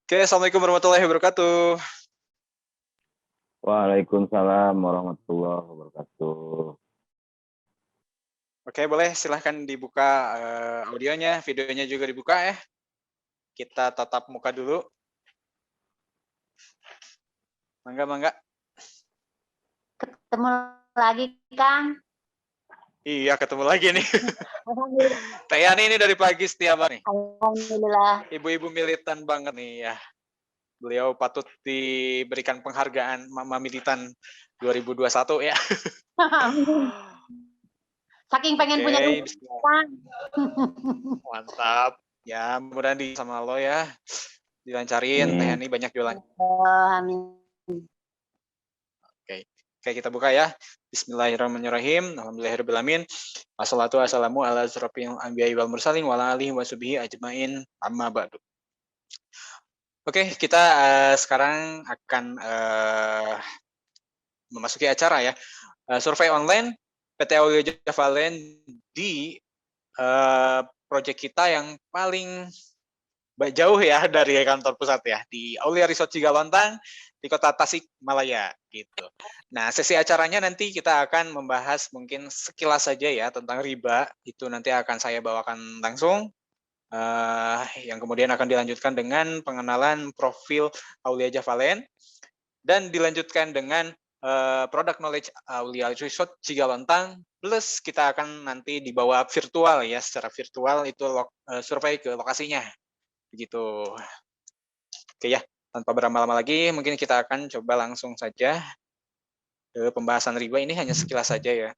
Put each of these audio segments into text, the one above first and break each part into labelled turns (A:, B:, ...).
A: Oke, Assalamualaikum warahmatullahi wabarakatuh.
B: Waalaikumsalam warahmatullahi wabarakatuh.
A: Oke, boleh silahkan dibuka audionya, videonya juga dibuka ya. Kita tatap muka dulu. Mangga.
C: Ketemu lagi, Kang.
A: Iya, ketemu lagi nih.
C: Alhamdulillah.
A: Teh Yani ini dari pagi setiap hari.
C: Alhamdulillah.
A: Ibu-ibu militan banget nih ya. Beliau patut diberikan penghargaan Mama Militan 2021 ya.
C: Saking pengen punya
A: Oke,
C: rumah,
A: bismillah.
C: Kang.
A: Mantap. Ya, mudah-mudahan sama lo ya. Dilancarin, Teh Yani banyak jualan.
C: Amin.
A: Oke, kita buka ya. Bismillahirrahmanirrahim. Alhamdulillahirrahmanirrahim. Wassalatu wassalamu ala asrofil anbiya'i wal mursalin wa ala alihi wa sahbihi ajmain amma ba'du. Oke, kita sekarang akan memasuki acara ya. Survei online PT Aulia Java Land di proyek kita yang paling jauh ya dari kantor pusat ya, di Aulia Resort Cigalontang di Kota Tasikmalaya gitu. Nah, sesi acaranya nanti kita akan membahas mungkin sekilas saja ya tentang riba, itu nanti akan saya bawakan langsung. Yang kemudian akan dilanjutkan dengan pengenalan profil Aulia Java Land dan dilanjutkan dengan product knowledge Aulia Resort Cigalontang, plus kita akan nanti dibawa virtual ya, secara virtual itu survei ke lokasinya begitu. Oke ya, tanpa berlama-lama lagi mungkin kita akan coba langsung saja ke pembahasan riba. Ini hanya sekilas saja ya.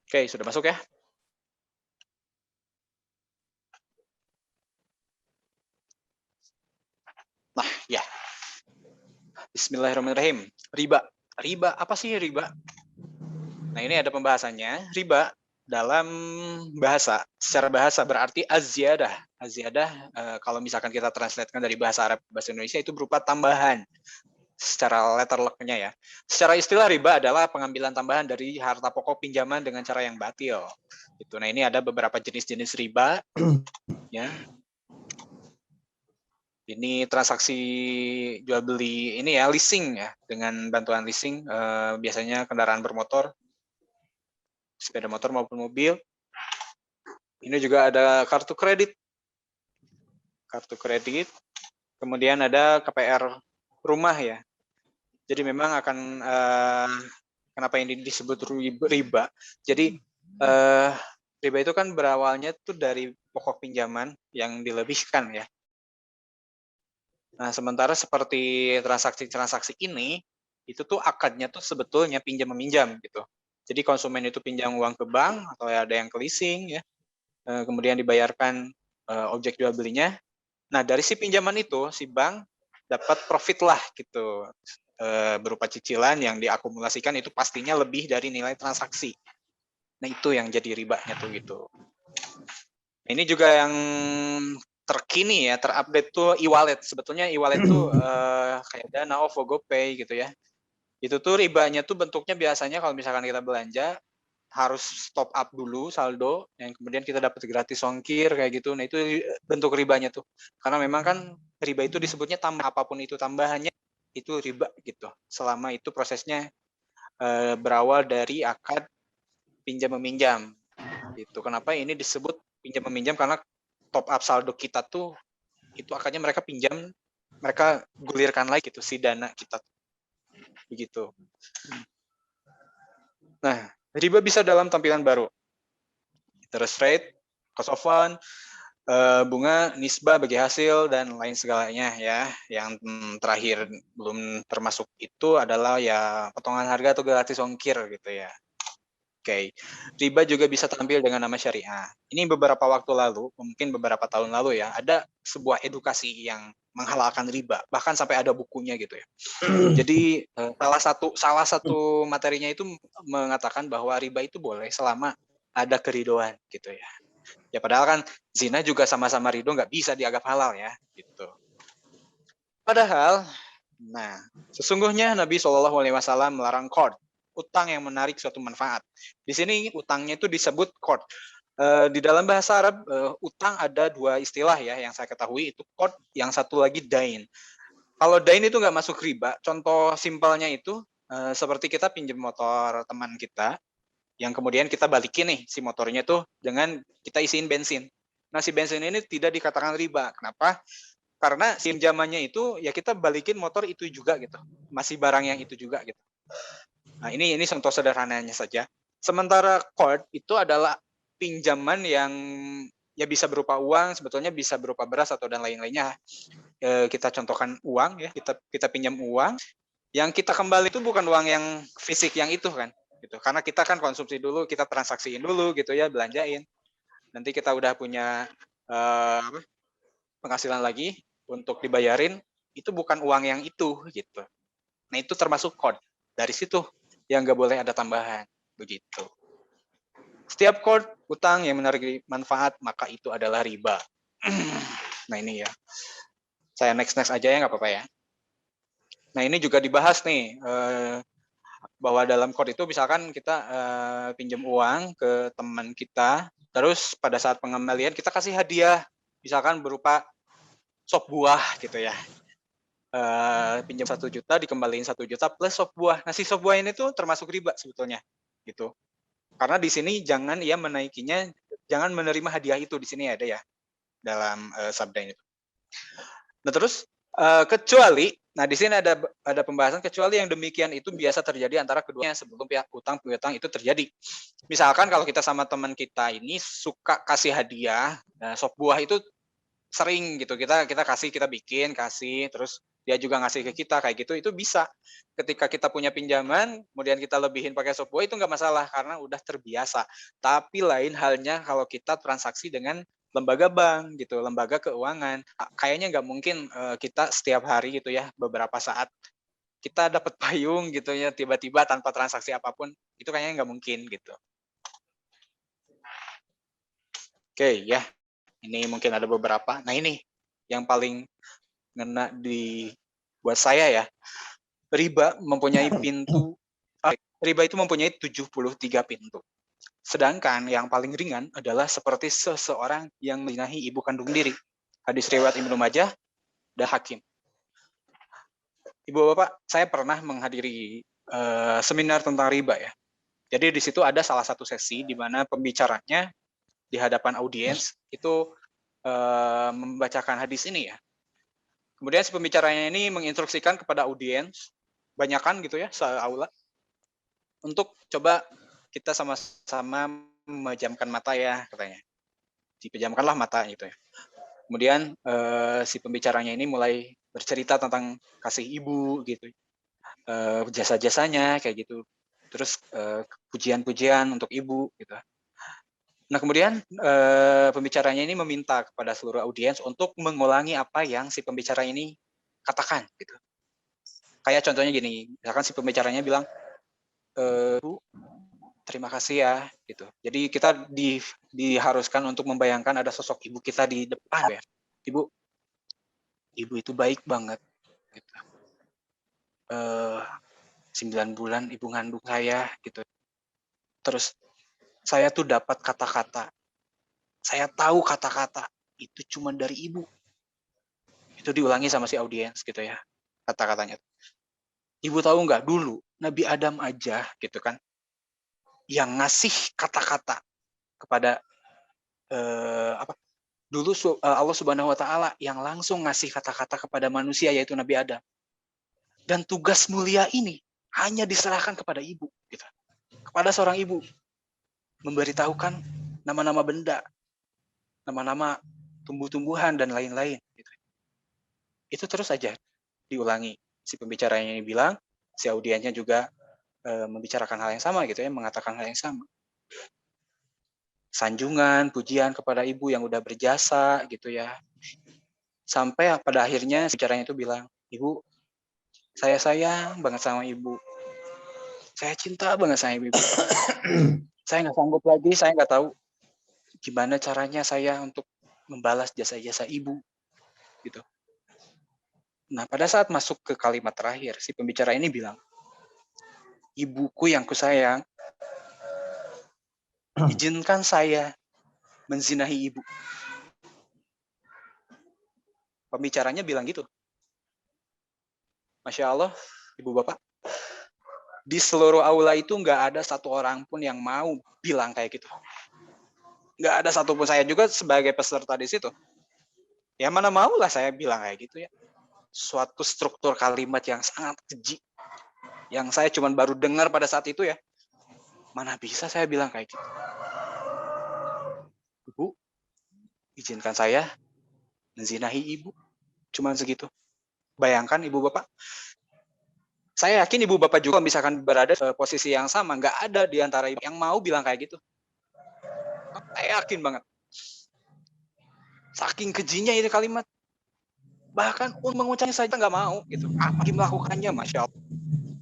A: Oke, sudah masuk ya? Nah, ya. Bismillahirrahmanirrahim. Riba apa sih riba? Nah, ini ada pembahasannya. Riba dalam bahasa, secara bahasa berarti az-ziyadah. Az-ziyadah kalau misalkan kita translatekan dari bahasa Arab ke bahasa Indonesia itu berupa tambahan secara letter luck-nya ya. Secara istilah riba adalah pengambilan tambahan dari harta pokok pinjaman dengan cara yang batil. Gitu. Nah, ini ada beberapa jenis-jenis riba ya. Ini transaksi jual beli ini ya, leasing ya, dengan bantuan leasing biasanya kendaraan bermotor, sepeda motor maupun mobil. Ini juga ada kartu kredit. Kemudian ada KPR rumah ya. Jadi memang akan kenapa ini disebut riba? Jadi riba itu kan berawalnya tuh dari pokok pinjaman yang dilebihkan ya. Nah, sementara seperti transaksi-transaksi ini, itu tuh akadnya tuh sebetulnya pinjam meminjam gitu. Jadi konsumen itu pinjam uang ke bank atau ada yang ke leasing ya, kemudian dibayarkan objek jual belinya. Nah, dari si pinjaman itu si bank dapat profit lah gitu, berupa cicilan yang diakumulasikan itu pastinya lebih dari nilai transaksi. Nah, itu yang jadi ribanya tuh gitu. Nah, ini juga yang terkini ya, terupdate tuh e-wallet. Sebetulnya e-wallet tuh kayak Dana, OVO, GoPay gitu ya. Itu tuh ribanya tuh bentuknya biasanya kalau misalkan kita belanja harus top up dulu saldo, yang kemudian kita dapat gratis ongkir kayak gitu. Nah, itu bentuk ribanya tuh. Karena memang kan riba itu disebutnya tambah, apapun itu tambahannya itu riba gitu. Selama itu prosesnya berawal dari akad pinjam meminjam. Itu kenapa ini disebut pinjam meminjam, karena top up saldo kita tuh itu akadnya mereka pinjam, mereka gulirkan lagi gitu si dana kita begitu. Nah, riba bisa dalam tampilan baru, interest rate, cost of fund, bunga, nisbah bagi hasil, dan lain segalanya ya. Yang terakhir belum termasuk itu adalah ya potongan harga atau gratis ongkir gitu ya. Oke, riba juga bisa tampil dengan nama syariah. Ini beberapa waktu lalu, mungkin beberapa tahun lalu ya, ada sebuah edukasi yang menghalalkan riba, bahkan sampai ada bukunya gitu ya. Jadi salah satu materinya itu mengatakan bahwa riba itu boleh selama ada keridhoan gitu ya. Ya padahal kan zina juga sama-sama ridho nggak bisa dianggap halal ya, gitu. Padahal, nah sesungguhnya Nabi SAW melarang qard, utang yang menarik suatu manfaat. Di sini utangnya itu disebut qard. Di dalam bahasa Arab, utang ada dua istilah ya yang saya ketahui, itu qard, yang satu lagi dain. Kalau dain itu nggak masuk riba, contoh simpelnya itu seperti kita pinjam motor teman kita, yang kemudian kita balikin nih si motornya tuh dengan kita isiin bensin. Nah si bensin ini tidak dikatakan riba. Kenapa? Karena si pinjamannya itu ya kita balikin motor itu juga gitu, masih barang yang itu juga gitu. Nah ini contoh sederhananya saja. Sementara qard itu adalah pinjaman yang ya bisa berupa uang, sebetulnya bisa berupa beras atau dan lain-lainnya. Kita contohkan uang ya, kita pinjam uang, yang kita kembali itu bukan uang yang fisik yang itu kan, gitu. Karena kita kan konsumsi dulu, kita transaksiin dulu gitu ya, belanjain. Nanti kita udah punya penghasilan lagi untuk dibayarin, itu bukan uang yang itu gitu. Nah itu termasuk qard. Dari situ yang nggak boleh ada tambahan, begitu. Setiap qard utang yang menarik manfaat maka itu adalah riba. Nah ini ya. Saya next aja ya, nggak apa-apa ya. Nah ini juga dibahas nih, bahwa dalam qard itu misalkan kita pinjam uang ke teman kita, terus pada saat pengembalian kita kasih hadiah, misalkan berupa sop buah gitu ya. Pinjam 1 juta dikembaliin 1 juta plus sop buah. Nah si sop buah ini tuh termasuk riba sebetulnya, gitu. Karena di sini jangan ya menaikinya, jangan menerima hadiah itu, di sini ada ya dalam sabda ini. Nah terus kecuali, nah di sini ada pembahasan kecuali yang demikian itu biasa terjadi antara keduanya sebelum pihak utang piutang itu terjadi. Misalkan kalau kita sama teman kita ini suka kasih hadiah, nah, sop buah itu sering gitu, kita kasih, kita bikin kasih, terus dia juga ngasih ke kita kayak gitu, itu bisa. Ketika kita punya pinjaman, kemudian kita lebihin pakai sop buah itu nggak masalah karena udah terbiasa. Tapi lain halnya kalau kita transaksi dengan lembaga bank gitu, lembaga keuangan. Kayaknya nggak mungkin kita setiap hari gitu ya, beberapa saat kita dapat payung gitu ya, tiba-tiba tanpa transaksi apapun, itu kayaknya nggak mungkin gitu. Oke ya, ini mungkin ada beberapa. Nah ini yang paling ngena buat saya ya. Riba mempunyai pintu, riba itu mempunyai 73 pintu. Sedangkan yang paling ringan adalah seperti seseorang yang menzinahi ibu kandung diri. Hadis riwayat Ibnu Majah dan Hakim. Ibu Bapak, saya pernah menghadiri seminar tentang riba ya. Jadi di situ ada salah satu sesi di mana pembicaranya di hadapan audiens itu membacakan hadis ini ya. Kemudian si pembicaranya ini menginstruksikan kepada audiens, banyakan gitu ya, se-aula, untuk coba kita sama-sama memejamkan mata ya, katanya. Dipejamkanlah mata gitu ya. Kemudian si pembicaranya ini mulai bercerita tentang kasih ibu gitu, jasa-jasanya kayak gitu. Terus pujian-pujian untuk ibu gitu. Nah kemudian pembicaranya ini meminta kepada seluruh audiens untuk mengulangi apa yang si pembicara ini katakan gitu. Kayak contohnya gini, misalkan si pembicaranya bilang, Bu, terima kasih ya gitu. Jadi kita diharuskan untuk membayangkan ada sosok ibu kita di depan ya. Ibu itu baik banget gitu. 9 bulan ibu ngandung saya gitu. Terus saya tuh dapat kata-kata. Saya tahu kata-kata itu cuma dari ibu. Itu diulangi sama si audiens gitu ya. Kata-katanya. Ibu tahu nggak dulu Nabi Adam aja gitu kan yang ngasih kata-kata kepada dulu Allah Subhanahu wa taala yang langsung ngasih kata-kata kepada manusia yaitu Nabi Adam. Dan tugas mulia ini hanya diserahkan kepada ibu gitu. Kepada seorang ibu memberitahukan nama-nama benda, nama-nama tumbuh-tumbuhan dan lain-lain gitu. Itu terus saja diulangi. Si pembicaranya ini bilang, si audiensnya juga membicarakan hal yang sama gitu ya, mengatakan hal yang sama. Sanjungan, pujian kepada ibu yang udah berjasa gitu ya. Sampai pada akhirnya bicaranya itu bilang, Ibu, saya sayang banget sama ibu. Saya cinta banget sama ibu. Saya nggak sanggup lagi, saya nggak tahu gimana caranya saya untuk membalas jasa-jasa ibu, gitu. Nah, pada saat masuk ke kalimat terakhir, si pembicara ini bilang, ibuku yang kusayang, izinkan saya menzinahi ibu. Pembicaranya bilang gitu. Masya Allah, ibu bapak, di seluruh aula itu nggak ada satu orang pun yang mau bilang kayak gitu. Nggak ada satupun, saya juga sebagai peserta di situ. Ya mana maulah saya bilang kayak gitu ya. Suatu struktur kalimat yang sangat keji, yang saya cuma baru dengar pada saat itu ya. Mana bisa saya bilang kayak gitu. Ibu, izinkan saya menzinahi ibu. Cuman segitu. Bayangkan ibu bapak. Saya yakin ibu bapak juga misalkan berada di posisi yang sama, nggak ada di antara ibu yang mau bilang kayak gitu. Saya yakin banget. Saking kejinya ini kalimat. Bahkan untuk mengucapnya saja nggak mau gitu. Apalagi melakukannya, Masya Allah.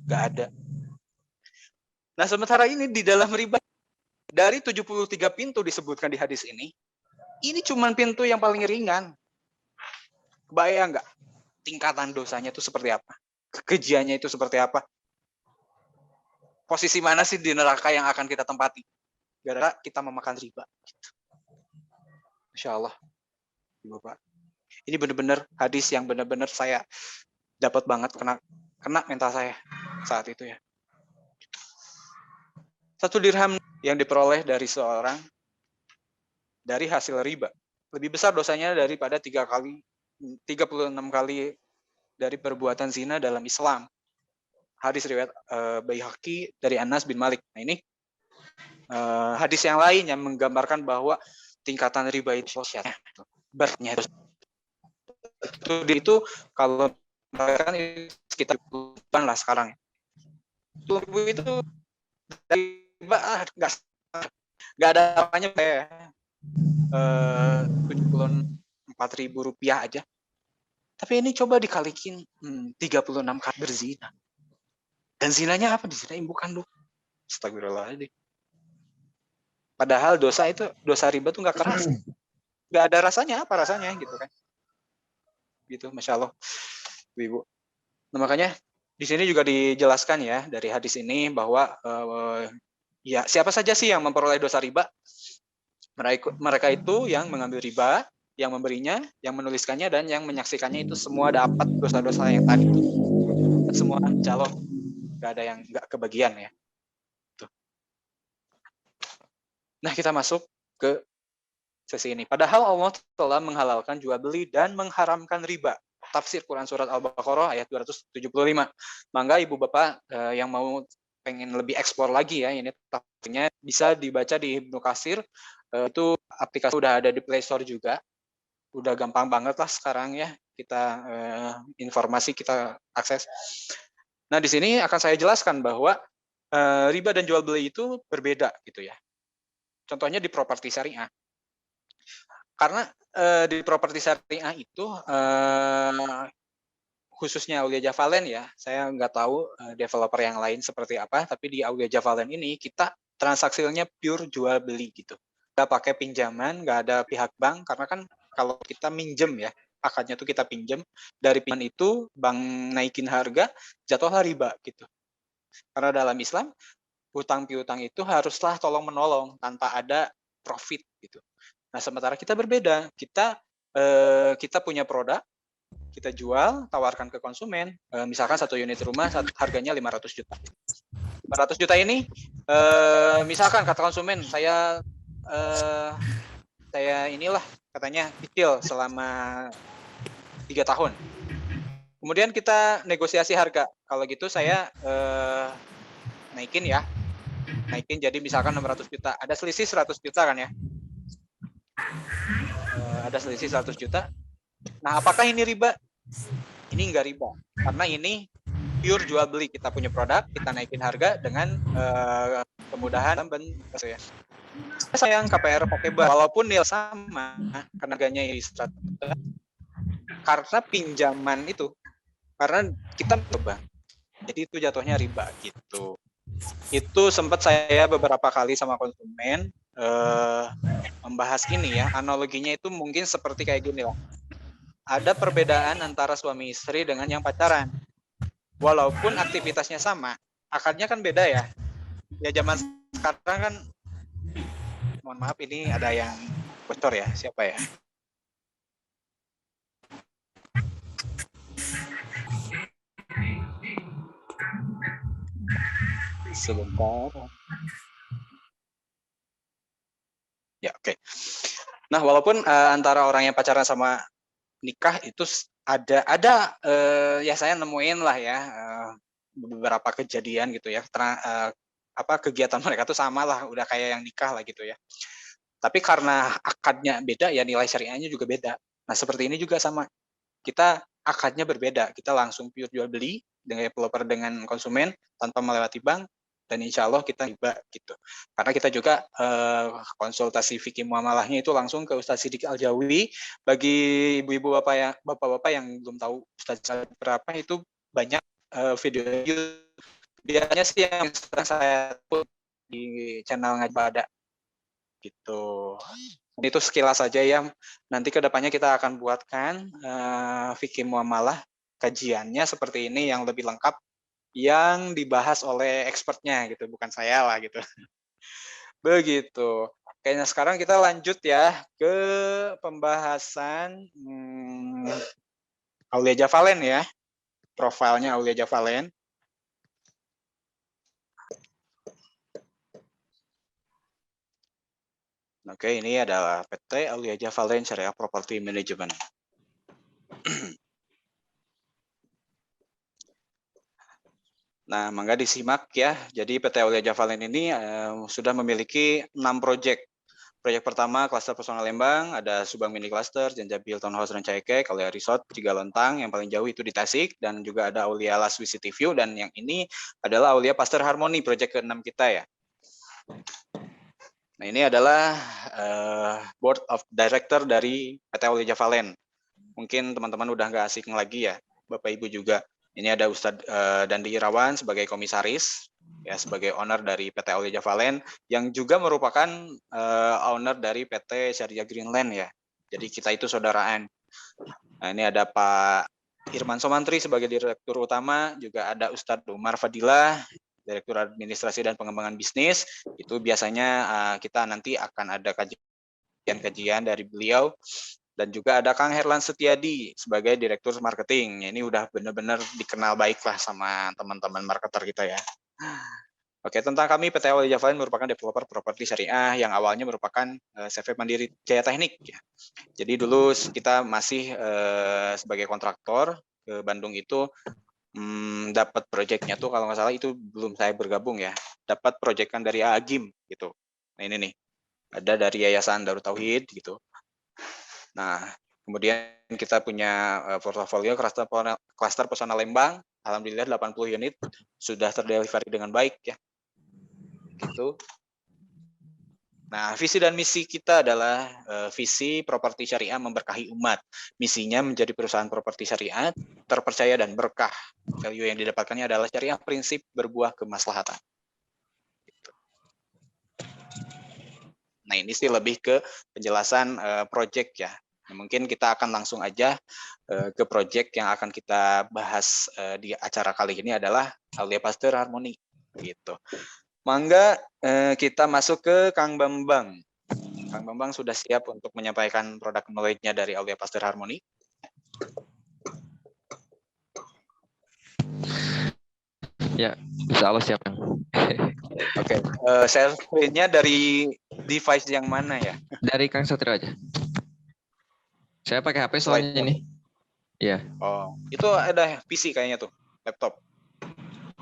A: Nggak ada. Nah, sementara ini di dalam riba, dari 73 pintu disebutkan di hadis ini cuma pintu yang paling ringan. Kebayang nggak tingkatan dosanya itu seperti apa? Kekejiannya itu seperti apa? Posisi mana sih di neraka yang akan kita tempati? Gara-gara kita memakan riba. Gitu. Masya Allah. Bapak. Ini benar-benar hadis yang benar-benar saya dapat banget, kena mental saya saat itu ya. 1 dirham yang diperoleh dari seorang dari hasil riba lebih besar dosanya daripada 36 kali dari perbuatan zina dalam Islam. Hadis riwayat Baihaqi dari Anas bin Malik. Nah ini hadis yang lain yang menggambarkan bahwa tingkatan riba itu beratnya itu kalau kan sekitar 10-an lah sekarang. Itu riba nggak ada apanya kayak 74.000 rupiah aja. Tapi ini coba dikalikin 36 kali berzina. Dan zinanya apa? Dizinain bukan lu. Astagfirullahaladzim. Padahal dosa riba tuh nggak keras. Nggak ada rasanya, apa rasanya gitu kan. Gitu, Masya Allah. Ibu. Nah, makanya di sini juga dijelaskan ya dari hadis ini bahwa ya siapa saja sih yang memperoleh dosa riba? Mereka itu yang mengambil riba, yang memberinya, yang menuliskannya, dan yang menyaksikannya itu semua dapat dosa-dosa yang tadi. Semua calon, nggak ada yang nggak kebagian ya. Tuh. Nah, kita masuk ke sesi ini. Padahal Allah telah menghalalkan jual beli dan mengharamkan riba. Tafsir Quran Surat Al-Baqarah ayat 275. Mangga ibu bapak yang mau pengen lebih eksplor lagi ya, ini tafsirnya bisa dibaca di Ibnu Katsir. Itu aplikasi udah ada di Play Store juga. Udah gampang banget lah sekarang ya kita informasi kita akses. Nah, di sini akan saya jelaskan bahwa riba dan jual beli itu berbeda gitu ya. Contohnya di properti syariah. Karena di properti syariah itu khususnya Aulia Javalen ya, saya nggak tahu developer yang lain seperti apa, tapi di Aulia Javalen ini kita transaksinya pure jual beli gitu. Nggak pakai pinjaman, nggak ada pihak bank, karena kan kalau kita minjem ya, akadnya tuh kita pinjem, dari pinjaman itu bank naikin harga, jatuhlah riba gitu. Karena dalam Islam, hutang piutang itu haruslah tolong menolong tanpa ada profit gitu. Nah, sementara kita berbeda, kita punya produk, kita jual, tawarkan ke konsumen, misalkan 1 unit rumah harganya 500 juta. 500 juta ini, misalkan kata konsumen, saya inilah katanya cicil selama 3 tahun. Kemudian kita negosiasi harga. Kalau gitu saya naikin jadi misalkan 600 juta. Ada selisih 100 juta kan ya? Ada selisih 100 juta. Nah, apakah ini riba? Ini enggak riba. Karena ini pure jual beli. Kita punya produk, kita naikin harga dengan kemudahan dan ya. Sayang KPR pakai bank, walaupun nilai sama, karena harganya 100 juta. Karena pinjaman itu, karena kita bank. Jadi itu jatuhnya riba gitu. Itu sempat saya beberapa kali sama konsumen, membahas ini ya, analoginya itu mungkin seperti kayak gini lah. Ada perbedaan antara suami istri dengan yang pacaran. Walaupun aktivitasnya sama, akadnya kan beda ya. Ya zaman sekarang kan, mohon maaf ini ada yang bocor ya, siapa ya? Sebentar. Ya, oke. Nah, walaupun antara orang yang pacaran sama nikah itu ada ya saya nemuin lah ya beberapa kejadian gitu ya. Kegiatan mereka tuh sama lah, udah kayak yang nikah lah gitu ya. Tapi karena akadnya beda ya nilai syariahnya juga beda. Nah, seperti ini juga sama. Kita akadnya berbeda. Kita langsung pure jual beli dengan developer dengan konsumen tanpa melewati bank, dan insya Allah kita riba gitu. Karena kita juga konsultasi fikih muamalahnya itu langsung ke Ustadz Sidik Al-Jawi. Bagi ibu-ibu bapak-bapak yang belum tahu Ustadz berapa itu banyak video biasanya sih yang saya put di channel Ngajbada gitu. Itu sekilas saja ya. Nanti kedepannya kita akan buatkan fikih muamalah kajiannya seperti ini yang lebih lengkap, yang dibahas oleh expertnya gitu, bukan saya lah gitu. Begitu. Kayaknya sekarang kita lanjut ya ke pembahasan Aulia Javalen ya. Profilnya Aulia Javalen. Oke, ini adalah PT Aulia Javalen Syariah Property Management. Nah, mangga disimak ya. Jadi PT Aulia Javalen ini sudah memiliki 6 proyek. Proyek pertama, klaster Pesona Lembang, ada Subang Mini Cluster, Janjabil Townhouse Rancaikek, Aulia Resort, Cigalentang, yang paling jauh itu di Tasik, dan juga ada Aulia Las City View, dan yang ini adalah Aulia Pasteur Harmony, proyek ke-6 kita ya. Nah, ini adalah Board of Director dari PT Aulia Javalen. Mungkin teman-teman udah nggak asing lagi ya, Bapak Ibu juga. Ini ada Ustadz Dandi Irawan sebagai komisaris, ya sebagai owner dari PT Aulia Javalen, yang juga merupakan owner dari PT Syariah Greenland ya. Jadi kita itu saudaraan. Nah, ini ada Pak Irman Somantri sebagai direktur utama, juga ada Ustadz Umar Fadilah, direktur administrasi dan pengembangan bisnis. Itu biasanya kita nanti akan ada kajian dari beliau. Dan juga ada Kang Herlan Setiadi sebagai Direktur Marketing. Ini udah benar-benar dikenal baik lah sama teman-teman marketer kita ya. Oke, tentang kami, PT Aulia Javalen merupakan developer properti syariah yang awalnya merupakan CV Mandiri Jaya Teknik. Ya. Jadi dulu kita masih sebagai kontraktor ke Bandung itu dapat proyeknya tuh kalau nggak salah itu belum saya bergabung ya. Dapat proyekan dari Agim gitu. Nah ini nih, ada dari Yayasan Darut Tauhid gitu. Nah, kemudian kita punya portofolio klaster Pesona Lembang, alhamdulillah 80 unit sudah terdelivery dengan baik ya. Gitu. Nah, visi dan misi kita adalah visi properti syariah memberkahi umat. Misinya menjadi perusahaan properti syariah terpercaya dan berkah. Value yang didapatkannya adalah syariah prinsip berbuah kemaslahatan. Gitu. Nah, ini sih lebih ke penjelasan project ya. Nah, mungkin kita akan langsung aja ke project yang akan kita bahas di acara kali ini adalah Aulia Pasteur Harmony gitu. Mangga kita masuk ke Kang Bambang. Kang Bambang sudah siap untuk menyampaikan produk knowledge-nya dari Aulia Pasteur Harmony?
D: Ya, insya Allah siap.
A: Oke, share screen-nya dari device yang mana ya?
D: Dari Kang Satrio aja. Saya pakai HP soalnya ini. Iya.
A: Oh, itu ada PC kayaknya tuh, laptop.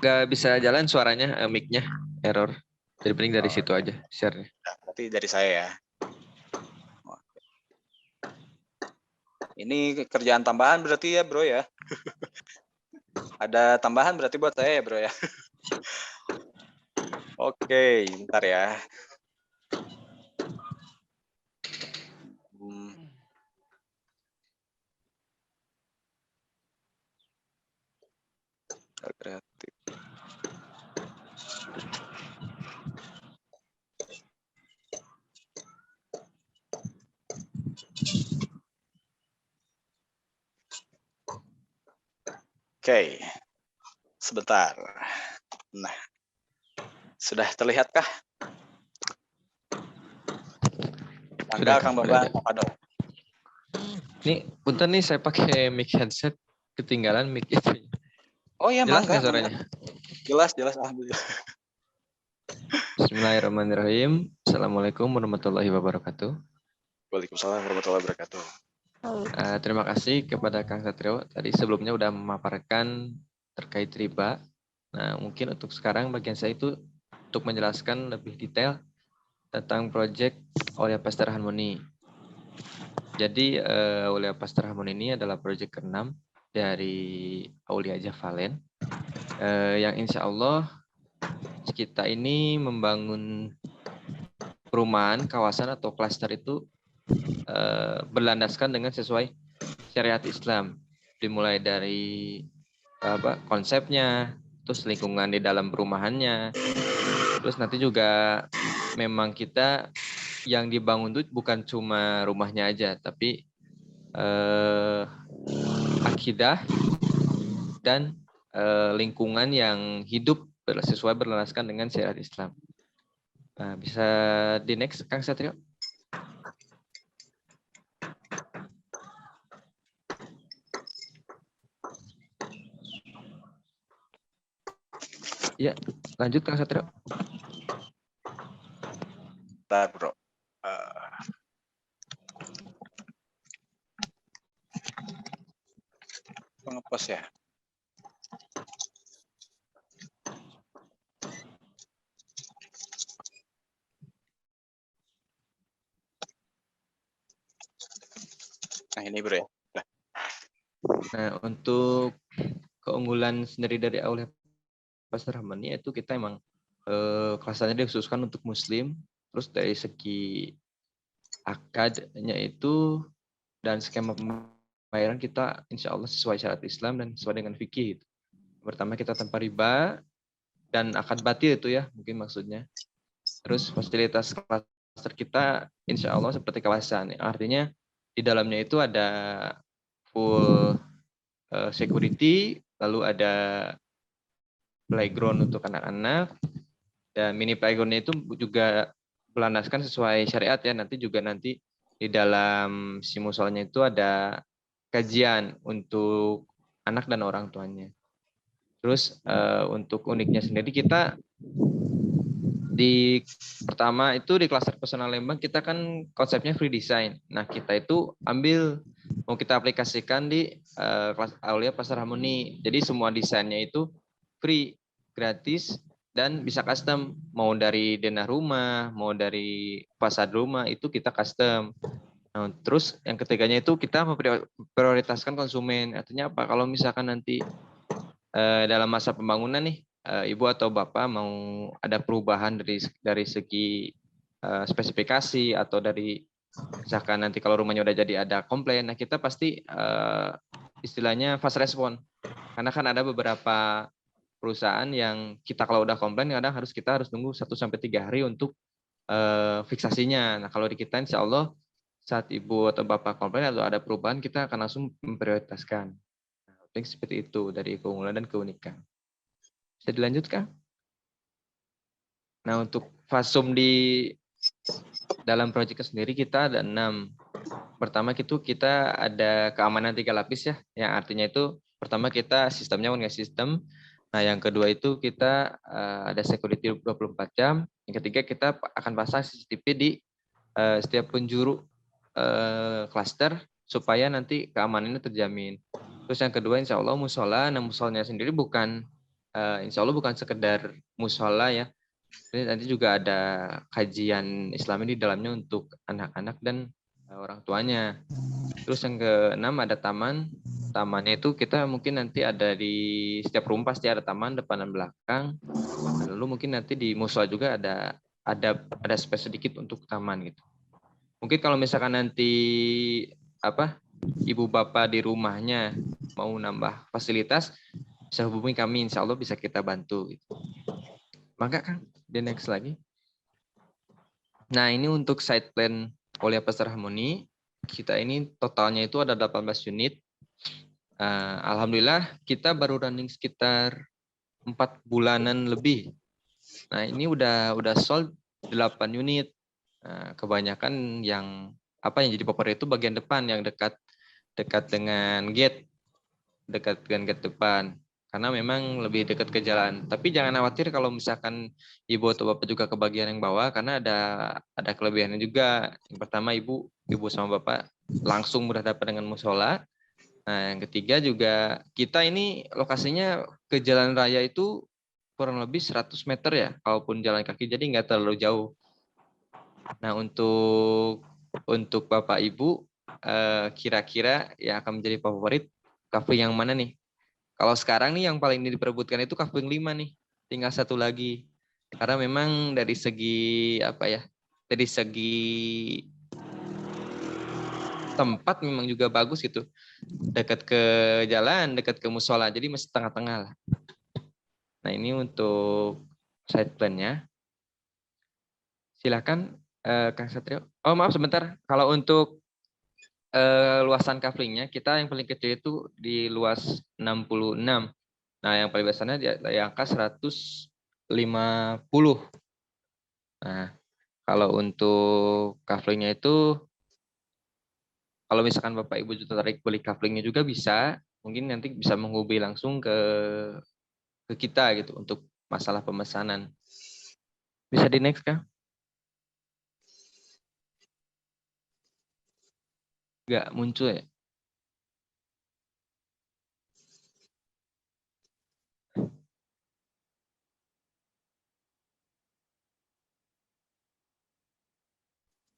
D: Gak bisa jalan suaranya, mic-nya error. Jadi penting dari situ aja share-nya.
A: Berarti dari saya ya. Ini kerjaan tambahan berarti ya bro ya. Ada tambahan berarti buat saya ya bro ya. Oke, bentar ya. Kreatif. Oke, sebentar. Nah, sudah terlihatkah?
D: Sudah,
A: Tanggal
D: Kang.
A: Kang
D: Sudah,
A: Bambang
D: sudah.
A: apa dong?
D: Nih, punten nih saya pakai mic headset, ketinggalan mic itu.
A: Oh ya,
D: Jelas
A: mangga,
D: nggak suaranya?
A: Jelas, alhamdulillah.
D: Bismillahirrahmanirrahim. Assalamualaikum warahmatullahi wabarakatuh.
A: Waalaikumsalam warahmatullahi wabarakatuh.
D: Terima kasih kepada Kang Satrio. Tadi sebelumnya udah memaparkan terkait riba. Nah, mungkin untuk sekarang bagian saya itu untuk menjelaskan lebih detail tentang proyek Aulia Pasteur Harmony. Jadi Aulia Pasteur Harmony ini adalah proyek ke-6 dari Aulia Javalen yang insya Allah kita ini membangun perumahan, kawasan atau klaster itu berlandaskan dengan sesuai syariat Islam. Dimulai dari konsepnya, terus lingkungan di dalam perumahannya, terus nanti juga memang kita yang dibangun itu bukan cuma rumahnya aja, tapi akidah dan lingkungan yang hidup sesuai berlandaskan dengan syariat Islam. Nah, bisa di next, Kang Satrio. Ya, lanjut Kang Satrio.
A: Bentar, bro. Ngepost ya. Nah ini bro ya.
D: Nah, untuk keunggulan sendiri dari Aulia Pasteur Harmony itu kita emang klasternya dikhususkan untuk Muslim, terus dari segi akadnya itu dan skema pembayaran kita insya Allah sesuai syariat Islam dan sesuai dengan fikih. Pertama kita tanpa riba dan akad batil itu ya mungkin maksudnya. Terus fasilitas klaster kita insya Allah seperti kawasan, artinya di dalamnya itu ada full security, lalu ada playground untuk anak-anak, dan mini playgroundnya itu juga berlandaskan sesuai syariat ya. Nanti di dalam si musolanya itu ada kajian untuk anak dan orang tuanya. Terus untuk uniknya sendiri kita pertama itu di klaster Pesona Lembang kita kan konsepnya free design. Nah kita itu mau kita aplikasikan di kelas Aulia Pasteur Harmony. Jadi semua desainnya itu free, gratis, dan bisa custom. Mau dari denah rumah, mau dari fasad rumah itu kita custom. Nah, terus yang ketiganya itu kita memprioritaskan konsumen. Artinya apa? Kalau misalkan nanti dalam masa pembangunan nih ibu atau bapak mau ada perubahan dari segi spesifikasi atau dari misalkan nanti kalau rumahnya udah jadi ada komplain, nah kita pasti istilahnya fast respon, karena kan ada beberapa perusahaan yang kita kalau udah komplain kadang kita harus nunggu 1-3 hari untuk fiksasinya. Nah kalau di kita insya Allah saat ibu atau bapak komplain atau ada perubahan kita akan langsung memprioritaskan. Seperti itu dari keunggulan dan keunikan. Bisa dilanjutkan? Nah, untuk fasum di dalam proyek sendiri kita ada 6. Pertama itu kita ada keamanan 3 lapis ya, yang artinya itu pertama kita sistemnya one system. Nah, yang kedua itu kita ada security 24 jam. Yang ketiga kita akan pasang CCTV di setiap penjuru klaster supaya nanti keamanannya terjamin. Terus yang kedua insya Allah musola. Nah musolanya sendiri insya Allah bukan sekedar musola ya. Jadi nanti juga ada kajian Islami di dalamnya untuk anak-anak dan orang tuanya. Terus yang keenam ada taman. Tamannya itu kita mungkin nanti ada di setiap rumah pasti ada taman depan dan belakang. Lalu mungkin nanti di musola juga ada space sedikit untuk taman gitu. Mungkin kalau misalkan nanti ibu bapak di rumahnya mau nambah fasilitas, bisa hubungi kami, insya Allah bisa kita bantu. Gitu. Maka Kang, di next lagi. Nah ini untuk site plan Aulia Pasteur Harmony, kita ini totalnya itu ada 18 unit. Alhamdulillah kita baru running sekitar 4 bulanan lebih. Nah, ini udah sold 8 unit. Kebanyakan yang yang jadi favorit itu bagian depan yang dekat dengan gate, depan. Karena memang lebih dekat ke jalan. Tapi jangan khawatir kalau misalkan ibu atau bapak juga ke bagian yang bawah, karena ada kelebihannya juga. Yang pertama ibu sama bapak langsung berhadapan dengan musola. Nah, yang ketiga juga kita ini lokasinya ke jalan raya itu kurang lebih 100 meter ya, kalaupun jalan kaki, jadi nggak terlalu jauh. Nah, untuk Bapak Ibu, kira-kira yang akan menjadi favorit kafe yang mana nih? Kalau sekarang nih yang paling diperebutkan itu kafe yang 5 nih, tinggal satu lagi. Karena memang dari segi dari segi tempat memang juga bagus gitu. Dekat ke jalan, dekat ke musola, jadi masih tengah-tengah lah. Nah, ini untuk side plan-nya. Silakan Kang Satrio. Oh, maaf sebentar. Kalau untuk luasan kaflingnya, kita yang paling kecil itu di luas 66. Nah, yang paling besarnya di angka 150. Nah, kalau untuk kaflingnya itu, kalau misalkan Bapak Ibu tertarik beli kaflingnya juga bisa, mungkin nanti bisa menghubungi langsung ke kita gitu untuk masalah pemesanan. Bisa di next, Kang? Nggak muncul ya?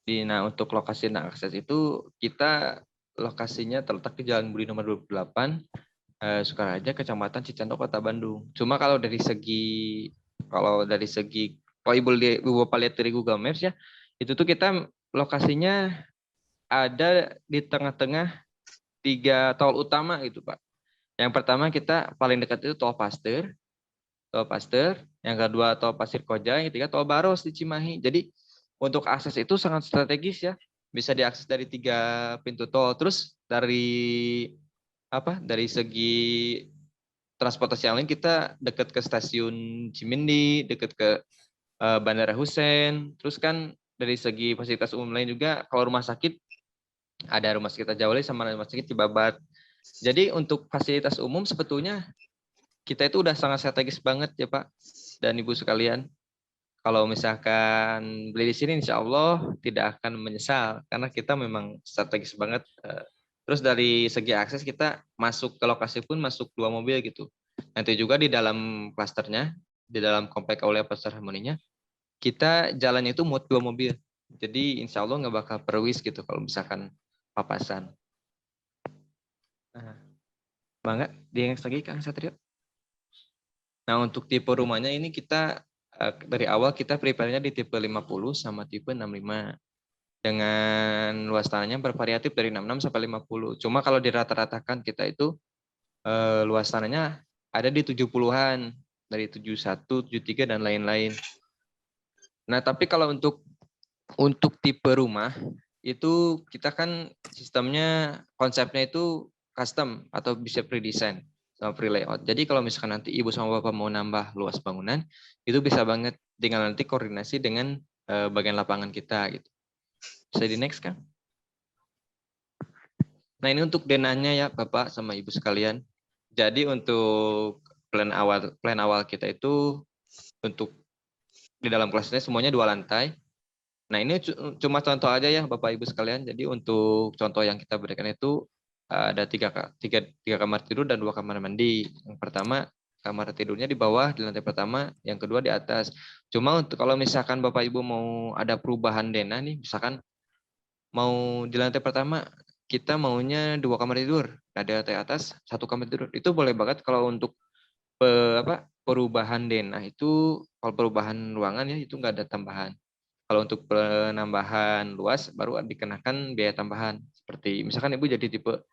D: Nah, untuk lokasi dan akses itu, kita lokasinya terletak di Jalan Budi nomor 28, Sukaraja, Kecamatan Cicanto, Kota Bandung. Cuma kalau Ibu Bapak lihat dari Google Maps ya, itu tuh kita lokasinya ada di tengah-tengah 3 tol utama gitu, Pak. Yang pertama kita paling dekat itu tol Paster, yang kedua tol Pasir Koja, yang ketiga tol Baros di Cimahi. Jadi untuk akses itu sangat strategis ya, bisa diakses dari 3 pintu tol. Terus dari segi transportasi yang lain, kita dekat ke stasiun Cimindi, dekat ke Bandara Hussein. Terus kan dari segi fasilitas umum lain juga, kalau rumah sakit ada Rumah Sakit Jawali sama Rumah Sakit Cibabat. Jadi untuk fasilitas umum sebetulnya kita itu udah sangat strategis banget ya Pak dan Ibu sekalian. Kalau misalkan beli di sini, insya Allah tidak akan menyesal karena kita memang strategis banget. Terus dari segi akses, kita masuk ke lokasi pun masuk 2 mobil gitu. Nanti juga di dalam klasternya, di dalam komplek Aulia Pasar Harmoninya, kita jalannya itu muat 2 mobil. Jadi insya Allah nggak bakal perwis gitu kalau misalkan papasan. Nah, bangga, dia yang lagi Kang Satrio. Nah, untuk tipe rumahnya ini kita dari awal kita prepare-nya di tipe 50 sama tipe 65. Dengan luas tanahnya bervariatif dari 66 sampai 50. Cuma kalau dirata-ratakan kita itu luas tanahnya ada di 70-an, dari 71, 73 dan lain-lain. Nah, tapi kalau untuk tipe rumah itu kita kan sistemnya, konsepnya itu custom atau bisa pre-design sama free layout. Jadi kalau misalkan nanti Ibu sama Bapak mau nambah luas bangunan, itu bisa banget, tinggal nanti koordinasi dengan bagian lapangan kita gitu. Bisa di next kan? Nah, ini untuk denahnya ya Bapak sama Ibu sekalian. Jadi untuk plan awal kita itu untuk di dalam kelasnya semuanya 2 lantai. Nah, ini cuma contoh aja ya Bapak Ibu sekalian. Jadi untuk contoh yang kita berikan itu ada 3 kamar tidur dan 2 kamar mandi. Yang pertama kamar tidurnya di bawah di lantai pertama, yang kedua di atas. Cuma untuk kalau misalkan Bapak Ibu mau ada perubahan denah nih, misalkan mau di lantai pertama kita maunya 2 kamar tidur, nah di lantai atas 1 kamar tidur. Itu boleh banget kalau untuk perubahan denah itu, kalau perubahan ruangan ya itu nggak ada tambahan. Kalau untuk penambahan luas baru dikenakan biaya tambahan. Seperti misalkan Ibu jadi tipe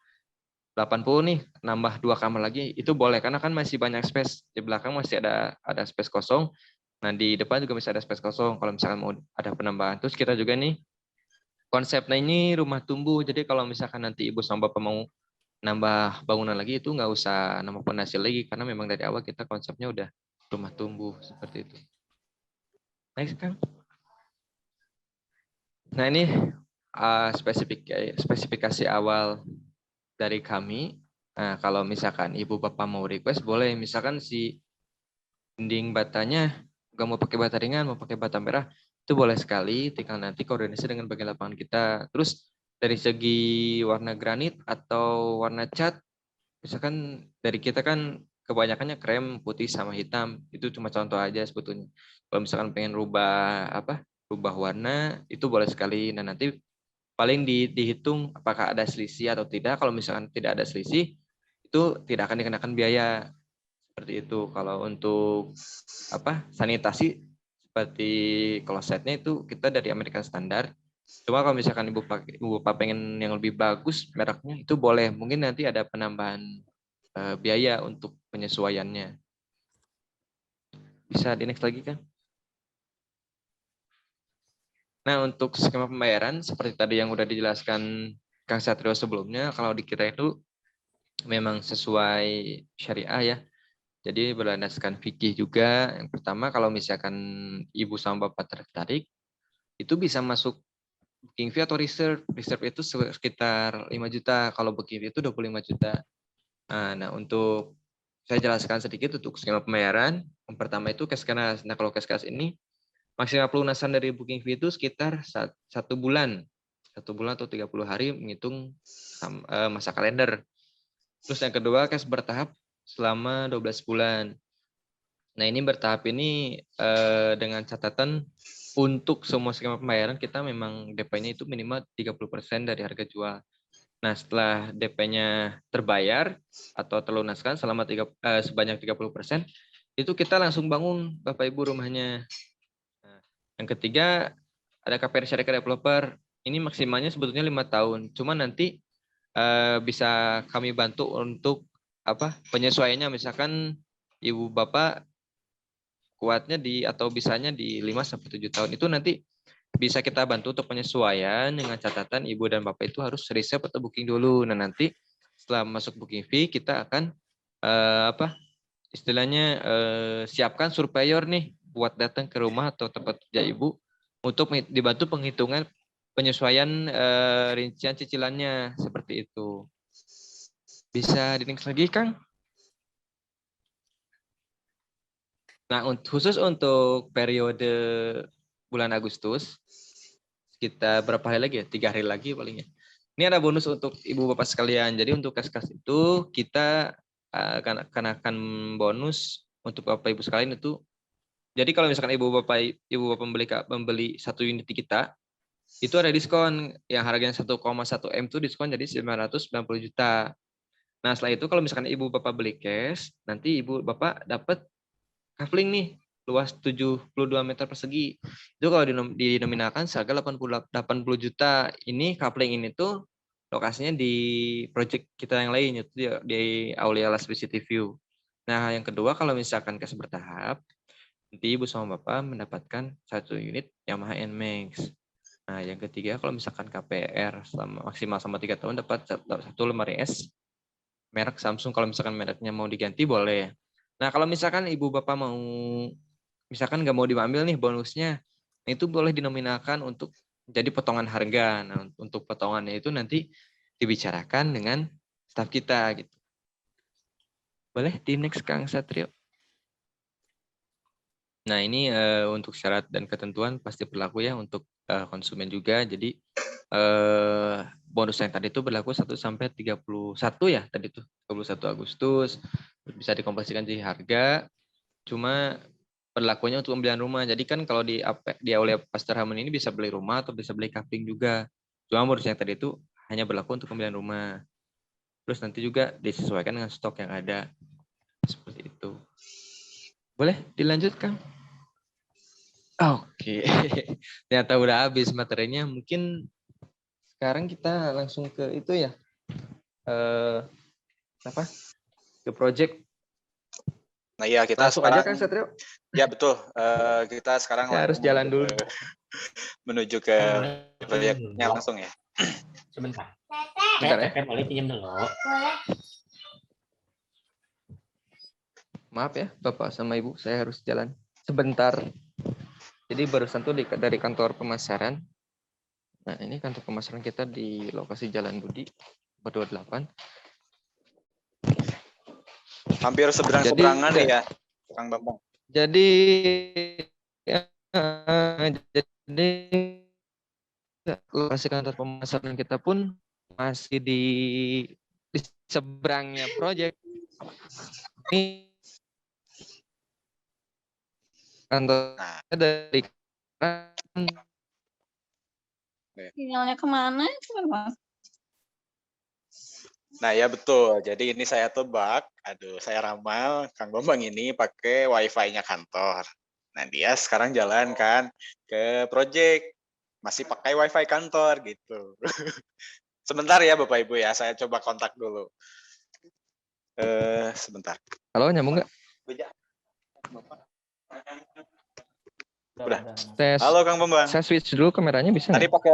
D: 80 nih, nambah 2 kamar lagi, itu boleh karena kan masih banyak space. Di belakang masih ada space kosong. Nah, di depan juga masih ada space kosong kalau misalkan mau ada penambahan. Terus kita juga nih konsepnya ini rumah tumbuh. Jadi kalau misalkan nanti Ibu sama Bapak mau nambah bangunan lagi itu nggak usah nambah pondasi lagi karena memang dari awal kita konsepnya udah rumah tumbuh seperti itu. Next Kang. Nah ini spesifikasi awal dari kami. Nah kalau misalkan ibu bapak mau request boleh, misalkan si dinding batanya nggak mau pakai bata ringan, mau pakai bata merah, itu boleh sekali. Tinggal nanti koordinasi dengan bagian lapangan kita. Terus dari segi warna granit atau warna cat, misalkan dari kita kan kebanyakannya krem, putih sama hitam. Itu cuma contoh aja sebetulnya. Kalau misalkan pengen rubah warna, itu boleh sekali. Nah nanti paling dihitung apakah ada selisih atau tidak. Kalau misalkan tidak ada selisih, itu tidak akan dikenakan biaya. Seperti itu. Kalau untuk sanitasi seperti klosetnya itu kita dari American Standard. Cuma kalau misalkan ibu bapak pengen yang lebih bagus mereknya itu boleh. Mungkin nanti ada penambahan biaya untuk penyesuaiannya. Bisa di next lagi kan? Nah untuk skema pembayaran seperti tadi yang udah dijelaskan Kang Satrio sebelumnya, kalau di kita itu memang sesuai syariah ya. Jadi berlandaskan fikih juga. Yang pertama kalau misalkan ibu sama bapak tertarik, itu bisa masuk booking fee atau reserve. Reserve itu sekitar 5 juta. Kalau booking fee itu 25 juta. Nah untuk saya jelaskan sedikit untuk skema pembayaran. Yang pertama itu cash cash. Nah kalau cash cash ini maksimal pelunasan dari booking fee itu sekitar 1 bulan. 1 bulan atau 30 hari menghitung masa kalender. Terus yang kedua cash bertahap selama 12 bulan. Nah ini bertahap ini dengan catatan untuk semua skema pembayaran kita memang DP-nya itu minimal 30% dari harga jual. Nah setelah DP-nya terbayar atau terlunaskan selama sebanyak 30%, itu kita langsung bangun Bapak Ibu rumahnya. Nah, yang ketiga ada KPR Syarikat Developer. Ini maksimalnya sebetulnya 5 tahun. Cuma nanti bisa kami bantu untuk penyesuaiannya, misalkan ibu bapak kuatnya atau bisanya di 5 sampai 7 tahun, itu nanti bisa kita bantu untuk penyesuaian dengan catatan ibu dan bapak itu harus reserve atau booking dulu. Nah nanti setelah masuk booking fee kita akan istilahnya siapkan surveyor nih buat datang ke rumah atau tempat kerja ibu untuk dibantu penghitungan penyesuaian rincian cicilannya seperti itu. Bisa di-next lagi, Kang? Nah, khusus untuk periode bulan Agustus, kita berapa hari lagi ya? 3 hari lagi palingnya. Ini ada bonus untuk ibu bapak sekalian. Jadi untuk kas-kas itu kita akan bonus untuk bapak ibu sekalian itu. Jadi kalau misalkan ibu bapak membeli 1 unit di kita, itu ada diskon yang harganya 1,1 M itu diskon jadi 990 juta. Nah setelah itu kalau misalkan ibu bapak beli cash, nanti ibu bapak dapat kafling nih luas 72 meter persegi. Itu kalau dinominalkan seharga 80 juta. Ini kafling ini tuh lokasinya di project kita yang lain, yaitu di Aulia Las City View. Nah yang kedua kalau misalkan cash bertahap, nanti ibu sama bapak mendapatkan 1 unit Yamaha NMAX. Nah, yang ketiga kalau misalkan KPR maksimal sama 3 tahun dapat 1 lemari S merek Samsung. Kalau misalkan mereknya mau diganti boleh. Nah, kalau misalkan ibu bapak mau misalkan nggak mau diambil nih bonusnya, itu boleh dinominalkan untuk jadi potongan harga. Nah, untuk potongannya itu nanti dibicarakan dengan staf kita gitu. Boleh di next Kang Satrio. Nah, ini untuk syarat dan ketentuan pasti berlaku ya untuk konsumen juga. Jadi bonus yang tadi itu berlaku 1 sampai 31 ya tadi itu 31 Agustus. Bisa dikompresikan jadi harga. Cuma berlakunya untuk pembelian rumah. Jadi kan kalau di Aulia Pasteur Harmony ini bisa beli rumah atau bisa beli kafling juga. Cuma bonus yang tadi itu hanya berlaku untuk pembelian rumah. Terus nanti juga disesuaikan dengan stok yang ada. Seperti itu. Boleh dilanjutkan? Oke. Ternyata udah habis materinya. Mungkin sekarang kita langsung ke itu ya. Ke project.
A: Nah iya kita
D: langsung
A: sekarang
D: aja Kang Satrio.
A: Ya betul. Kita sekarang
D: harus jalan dulu.
A: Menuju ke proyeknya langsung ya.
E: Sebentar.
D: Bentar ya.
E: Boleh pinjam dulu.
D: Maaf ya, Bapak sama Ibu, saya harus jalan sebentar. Jadi barusan tuh dari kantor pemasaran. Nah, ini kantor pemasaran kita di lokasi Jalan Budi, 28.
A: Hampir seberang-seberangan
D: Jadi,
A: ya, Kang Bambang.
D: Jadi lokasi kantor pemasaran kita pun masih di seberangnya proyek. Ini kantor dari
F: Sinyalnya kemana?
A: Nah ya betul, jadi ini saya tebak, saya ramal, Kang Bambang ini pakai wifi-nya kantor. Nah dia sekarang jalan kan ke project, masih pakai wifi kantor gitu. Sebentar ya Bapak Ibu ya, saya coba kontak dulu. Sebentar.
D: Halo, nyambung nggak?
A: Udah.
D: Tes.
A: Halo Kang Bambang.
D: Saya switch dulu kameranya bisa
A: Tadi
D: nggak?
A: pakai.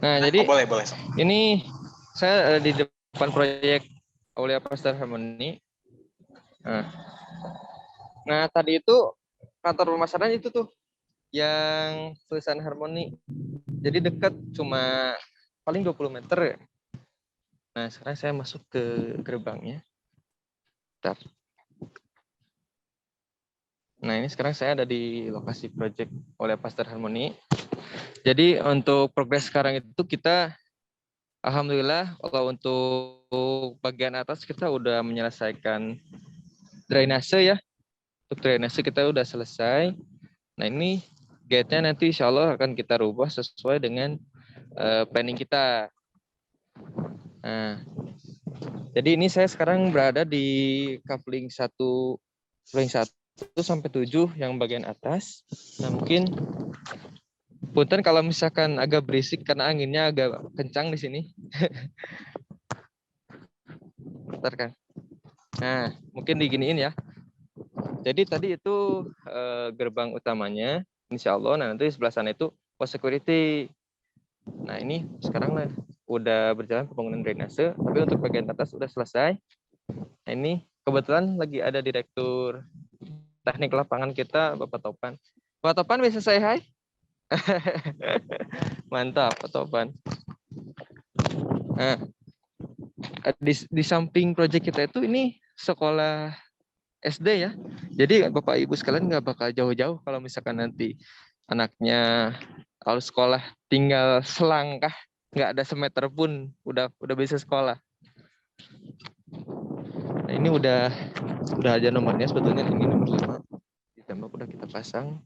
D: Nah, jadi
A: boleh.
D: ini saya di depan proyek Aulia Pasar Harmony. Nah, tadi itu kantor pemasaran itu tuh yang tulisan Harmony. Jadi dekat, cuma paling 20 meter ya. Nah, sekarang saya masuk ke gerbangnya. Bentar. Nah, ini sekarang saya ada di lokasi proyek Aulia Pasar Harmony. Jadi untuk progres sekarang itu kita alhamdulillah kalau untuk bagian atas kita udah menyelesaikan drainase ya. Untuk drainase kita udah selesai. Nah, ini gate-nya nanti insya Allah akan kita rubah sesuai dengan planning kita. Nah, jadi ini saya sekarang berada di coupling 1 sampai 7 yang bagian atas. Nah, mungkin punten kalau misalkan agak berisik karena anginnya agak kencang di sini. Bentar, Kang. Nah, mungkin diginiin ya. Jadi tadi itu gerbang utamanya, insya Allah. Nah, nanti di sebelah sana itu pos security. Nah, ini sekarang udah berjalan pembangunan drainase, tapi untuk bagian atas sudah selesai. Nah, ini kebetulan lagi ada direktur teknik lapangan kita, Bapak Topan. Bapak Topan bisa say hi? Mantap, Pak Topan. Nah, di samping proyek kita itu ini sekolah SD ya. Jadi Bapak Ibu sekalian nggak bakal jauh-jauh kalau misalkan nanti anaknya kalau sekolah tinggal selangkah, nggak ada semeter pun udah bisa sekolah. Nah, ini udah ada nomornya sebetulnya, ini nomor 5. Di tembok udah kita pasang.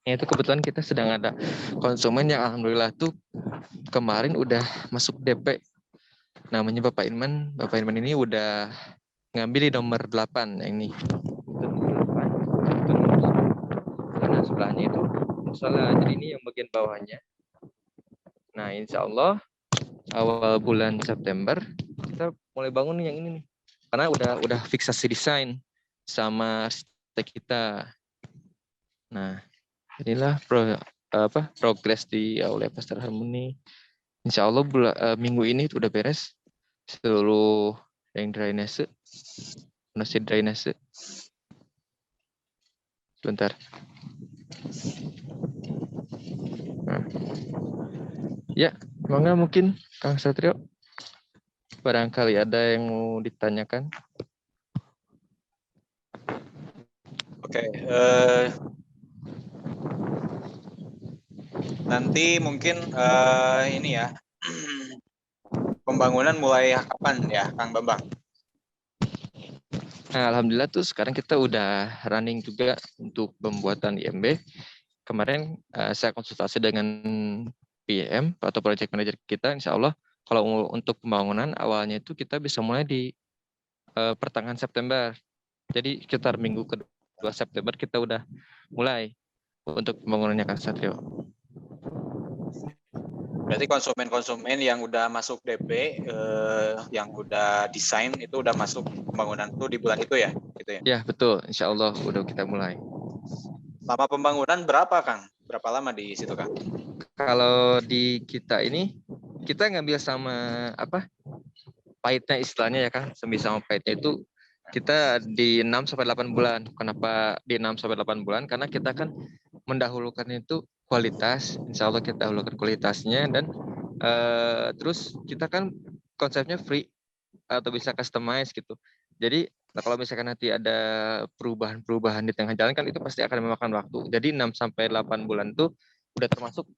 D: Ya, itu kebetulan kita sedang ada konsumen yang alhamdulillah tuh kemarin udah masuk DP. Namanya Bapak Irman. Bapak Irman ini udah ngambil di nomor 8 yang ini. Itu nomor 8. Itu nomor 1. Karena sebelahnya itu musola. Jadi ini yang bagian bawahnya. Nah, insya Allah awal bulan September kita mulai bangun yang ini nih. Karena udah fiksasi desain sama arsitek kita. Nah, inilah progres di Aulia Pasar Harmony. Insya Allah minggu ini udah beres seluruh yang drainase, fondasi drainase. Sebentar. Nah. Ya, mangga mungkin Kang Satrio. Barangkali ada yang mau ditanyakan.
A: Oke, nanti mungkin ini ya, pembangunan mulai kapan ya, Kang Bambang?
D: Nah, alhamdulillah tuh sekarang kita udah running juga untuk pembuatan IMB. Kemarin saya konsultasi dengan PM atau project manager kita, insya Allah kalau untuk pembangunan awalnya itu kita bisa mulai di pertengahan September. Jadi sekitar minggu ke-2 September kita udah mulai untuk pembangunannya, Kang Satrio.
A: Berarti konsumen-konsumen yang udah masuk DP, yang udah desain itu udah masuk pembangunan tuh di bulan itu ya, gitu ya?
D: Ya betul, insya Allah udah kita mulai.
A: Lama pembangunan berapa, Kang? Berapa lama di situ, Kang?
D: Kalau di kita ini kita ngambil sama apa? Pahitnya istilahnya ya kan, semisal sama pahitnya itu kita di 6 sampai 8 bulan. Kenapa di 6 sampai 8 bulan? Karena kita kan mendahulukan itu kualitas, insya Allah kita dahulukan kualitasnya dan terus kita kan konsepnya free atau bisa customize gitu. Jadi kalau misalkan nanti ada perubahan-perubahan di tengah jalan kan itu pasti akan memakan waktu. Jadi 6 sampai 8 bulan itu udah termasuk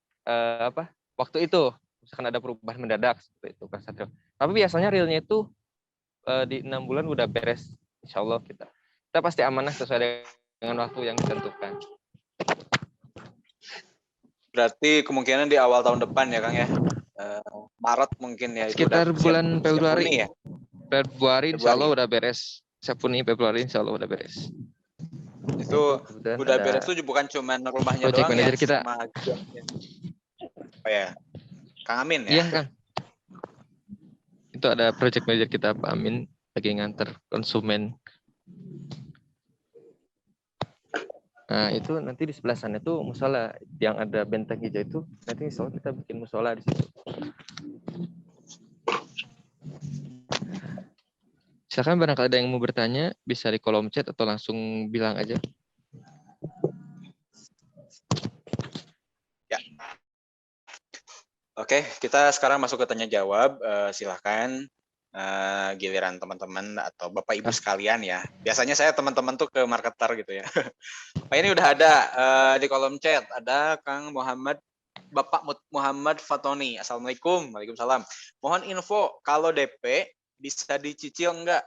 D: waktu itu. Misalkan ada perubahan mendadak seperti itu Kak Satrio. Tapi biasanya realnya itu di 6 bulan udah beres. Insya Allah kita pasti amanah sesuai dengan waktu yang ditentukan.
A: Berarti kemungkinan di awal tahun depan ya Kang ya. Maret mungkin ya.
D: Sekitar bulan Februari.
A: Ya?
D: Februari insya Allah udah beres. Februari insya Allah udah beres.
A: Itu udah beres tuh bukan cuma rumahnya
D: project
A: doang
D: manager
A: ya.
D: Kita.
A: Oh ya. Kang Amin ya?
D: Iya Kang. Itu ada project manager kita Pak Amin lagi nganter konsumen. Nah itu nanti di sebelah sana tuh musola yang ada benteng hijau itu nanti insya Allah kita bikin musola di situ. Silakan barangkali ada yang mau bertanya bisa di kolom chat atau langsung bilang aja.
A: Ya. Oke, kita sekarang masuk ke tanya jawab. Silahkan giliran teman-teman atau Bapak Ibu sekalian ya. Biasanya saya teman-teman tuh ke marketer gitu ya. Pak ini udah ada di kolom chat. Ada Kang Muhammad, Bapak Muhammad Fatoni. Assalamualaikum. Waalaikumsalam. Mohon info kalau DP bisa dicicil enggak?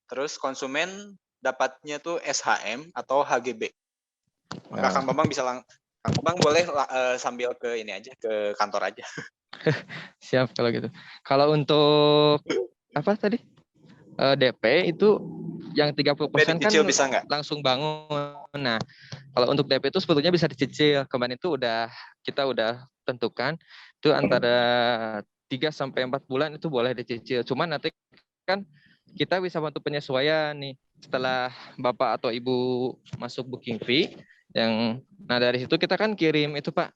A: Terus konsumen dapatnya tuh SHM atau HGB. Maka Kang Bambang bisa Kang Bambang boleh sambil ke ini aja ke kantor aja.
D: Siap kalau gitu. Kalau untuk apa tadi? DP itu yang 30% kan
A: bisa
D: langsung bangun. Nah, kalau untuk DP itu sebetulnya bisa dicicil. Kemarin itu kita udah tentukan itu antara 3 sampai 4 bulan itu boleh dicicil. Cuman nanti kan kita bisa bantu penyesuaian nih setelah Bapak atau Ibu masuk booking fee nah dari situ kita kan kirim itu Pak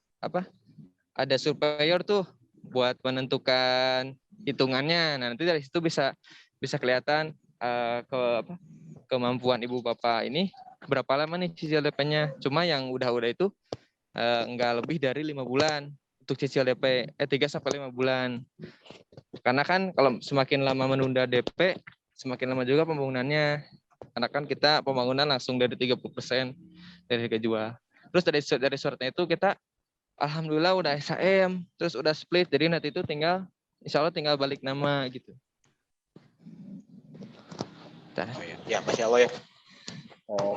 D: ada surveyor tuh buat menentukan hitungannya. Nah, nanti dari situ bisa kelihatan kemampuan Ibu Bapak ini berapa lama nih cicil DP-nya. Cuma yang udah itu enggak lebih dari 5 bulan untuk cicil DP 3 sampai 5 bulan. Karena kan kalau semakin lama menunda DP, semakin lama juga pembangunannya. Karena kan kita pembangunan langsung dari 30% dari harga jual. Terus dari suratnya itu kita alhamdulillah udah SHM, terus udah split. Jadi nanti itu insya Allah tinggal balik nama gitu.
A: Ya, Masya Allah ya.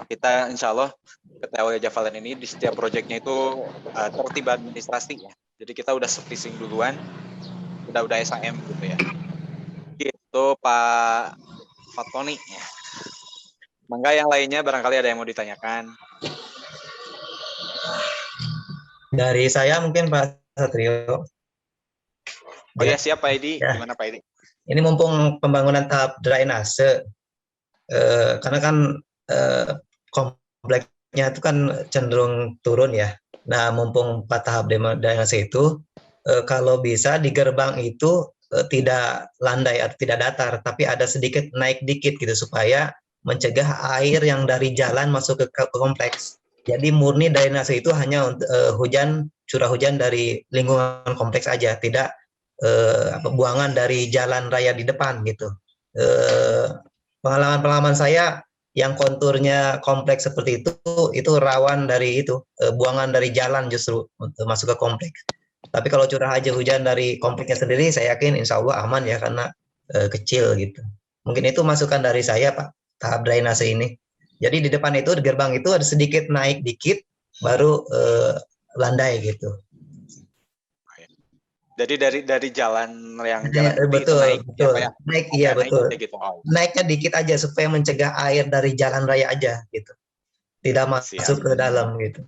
A: Kita insya Allah PTW Javalan ini di setiap proyeknya itu tertib administrasi ya. Jadi kita udah splitting duluan, udah SHM gitu ya. Gitu Pak Fatoni ya. Mangga yang lainnya barangkali ada yang mau ditanyakan.
E: Dari saya mungkin Pak Satrio.
A: Oh ya, siap Pak Edi. Ya. Gimana Pak Edi?
E: Ini mumpung pembangunan tahap drainase, karena kan kompleksnya itu kan cenderung turun ya. Nah, mumpung tahap drainase itu, kalau bisa di gerbang itu tidak landai atau tidak datar, tapi ada sedikit naik dikit gitu supaya mencegah air yang dari jalan masuk ke kompleks. Jadi murni drainase itu hanya curah hujan dari lingkungan kompleks aja, tidak buangan dari jalan raya di depan gitu. Pengalaman saya yang konturnya kompleks seperti itu rawan dari buangan dari jalan justru masuk ke kompleks. Tapi kalau curah aja hujan dari kompleksnya sendiri, saya yakin insya Allah aman ya karena kecil gitu. Mungkin itu masukan dari saya Pak, tahap drainase ini. Jadi di depan itu, di gerbang itu ada sedikit naik dikit, baru landai gitu.
A: Jadi dari jalan yang
E: betul,
A: naik,
E: betul.
A: Ya,
E: naik iya betul.
A: Gitu.
E: Naiknya dikit aja supaya mencegah air dari jalan raya aja gitu. Tidak masuk ke dalam gitu.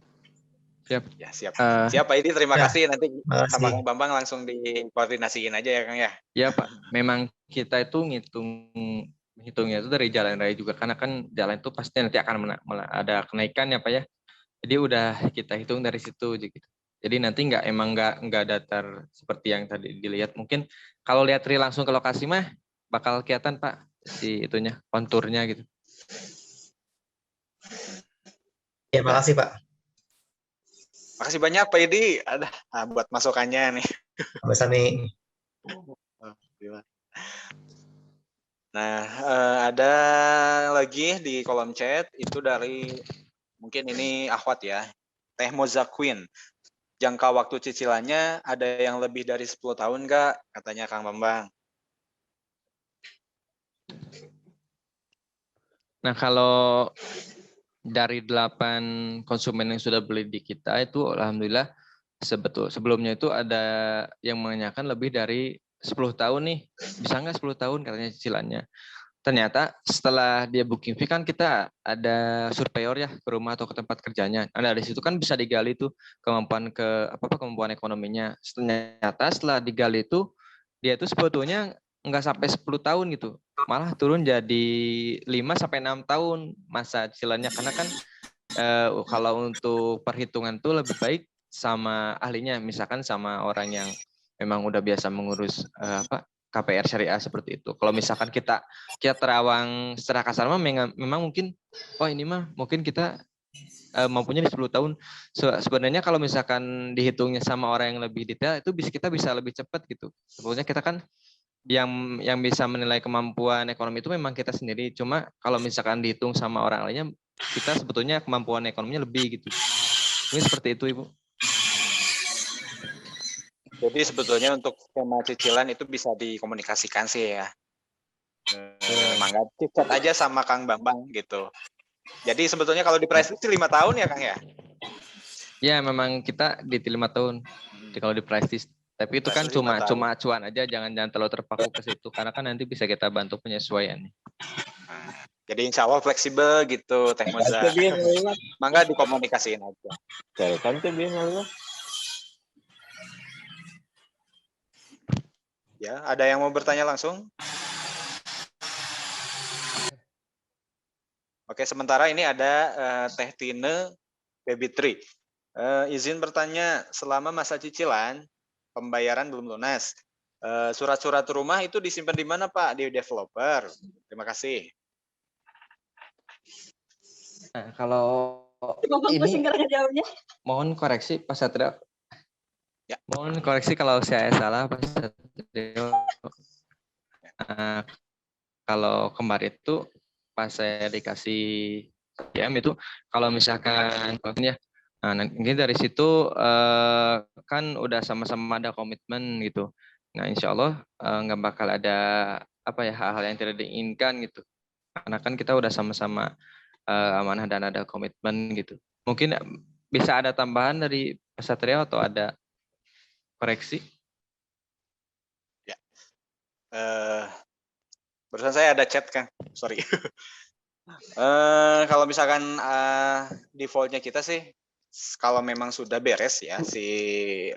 A: Siap. Ya, siap. Siap Pak Edi, terima kasih. Nanti sama Kang Bambang langsung dikoordinasiin aja ya Kang ya.
D: Ya Pak, memang kita itu hitungnya itu dari jalan raya juga karena kan jalan itu pasti nanti akan ada kenaikan ya Pak ya. Jadi udah kita hitung dari situ gitu. Jadi nanti nggak datar seperti yang tadi dilihat. Mungkin kalau lihat real langsung ke lokasi mah bakal kelihatan Pak si itunya konturnya gitu.
E: Ya, makasih Pak.
A: Makasih banyak Pak Idi. Ada buat masukannya nih.
E: Sami-sami.
A: Nah, ada lagi di kolom chat itu dari mungkin ini Ahwat ya. Teh Moza Queen. Jangka waktu cicilannya ada yang lebih dari 10 tahun nggak? Katanya Kang Bambang.
D: Nah, kalau dari 8 konsumen yang sudah beli di kita itu alhamdulillah sebelumnya itu ada yang menanyakan lebih dari 10 tahun nih. Bisa nggak 10 tahun katanya cicilannya. Ternyata setelah dia booking fee kan kita ada surveyor ya ke rumah atau ke tempat kerjanya. Nah, dari situ kan bisa digali tuh kemampuan ekonominya. Ternyata setelah digali itu dia itu sebetulnya nggak sampai 10 tahun gitu. Malah turun jadi 5 sampai 6 tahun masa cicilannya karena kan kalau untuk perhitungan tuh lebih baik sama ahlinya, misalkan sama orang yang memang udah biasa mengurus KPR syariah seperti itu. Kalau misalkan kita terawang secara kasar mah memang mungkin ini mah mungkin kita mampunya di 10 tahun. Sebenarnya kalau misalkan dihitungnya sama orang yang lebih detail itu kita bisa lebih cepat gitu. Sebetulnya kita kan yang bisa menilai kemampuan ekonomi itu memang kita sendiri. Cuma kalau misalkan dihitung sama orang lainnya kita sebetulnya kemampuan ekonominya lebih gitu. Mungkin seperti itu, Ibu.
A: Jadi sebetulnya untuk skema cicilan itu bisa dikomunikasikan sih ya. Mangga chat aja sama Kang Bambang gitu. Jadi sebetulnya kalau di price list 5 tahun ya Kang ya?
D: Ya memang kita di 5 tahun. Kalau di price list. Tapi itu kan cuma acuan aja, jangan terlalu terpaku ke situ karena kan nanti bisa kita bantu penyesuaian.
A: Jadi insya Allah fleksibel gitu Teh Moza. Mangga dikomunikasiin aja. Ya, ada yang mau bertanya langsung? Oke, sementara ini ada Teh Tine Baby Tree. Izin bertanya, selama masa cicilan, pembayaran belum lunas, surat-surat rumah itu disimpan di mana Pak? Di developer. Terima kasih.
D: Nah, kalau ini mohon koreksi Pak Satrio. Ya. Mohon koreksi kalau saya salah Pak Satrio. Kalau kemarin itu pas saya dikasih PM itu kalau misalkan ya, nah mungkin dari situ kan udah sama-sama ada komitmen gitu. Nah insya Allah nggak bakal ada hal-hal yang tidak diinginkan gitu. Karena kan kita udah sama-sama amanah dan ada komitmen gitu. Mungkin bisa ada tambahan dari Pak Satrio atau ada koreksi?
A: Ya. Barusan saya ada chat Kang, sorry. Kalau misalkan defaultnya kita sih, kalau memang sudah beres ya si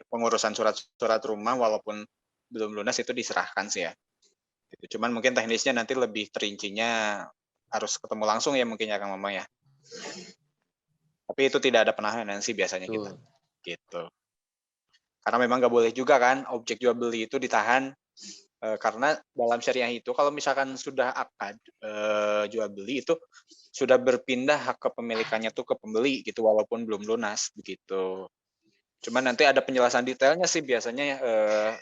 A: pengurusan surat rumah walaupun belum lunas itu diserahkan sih ya. Cuman mungkin teknisnya nanti lebih terincinya harus ketemu langsung ya mungkin ya Kang Mama ya. Tapi itu tidak ada penahanan sih biasanya kita. Gitu. Karena memang nggak boleh juga kan objek jual beli itu ditahan. Karena dalam syariah itu kalau misalkan sudah akad jual beli itu sudah berpindah hak kepemilikannya tuh ke pembeli gitu walaupun belum lunas begitu. Cuman nanti ada penjelasan detailnya sih biasanya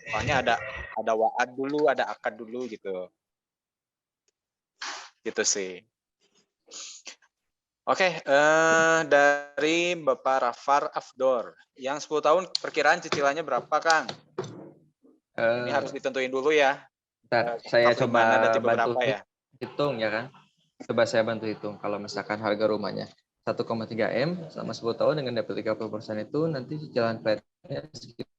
A: soalnya ada wa'ad dulu, ada akad dulu gitu. Gitu sih. Oke, dari Bapak Rafar Afdor yang 10 tahun perkiraan cicilannya berapa Kang? Ini harus ditentuin dulu ya.
D: Saya coba
A: bantu
D: ya. Hitung ya kan. Coba saya bantu hitung kalau misalkan harga rumahnya 1,3 M selama 10 tahun dengan DP 30% itu nanti cicilan flatnya sekitar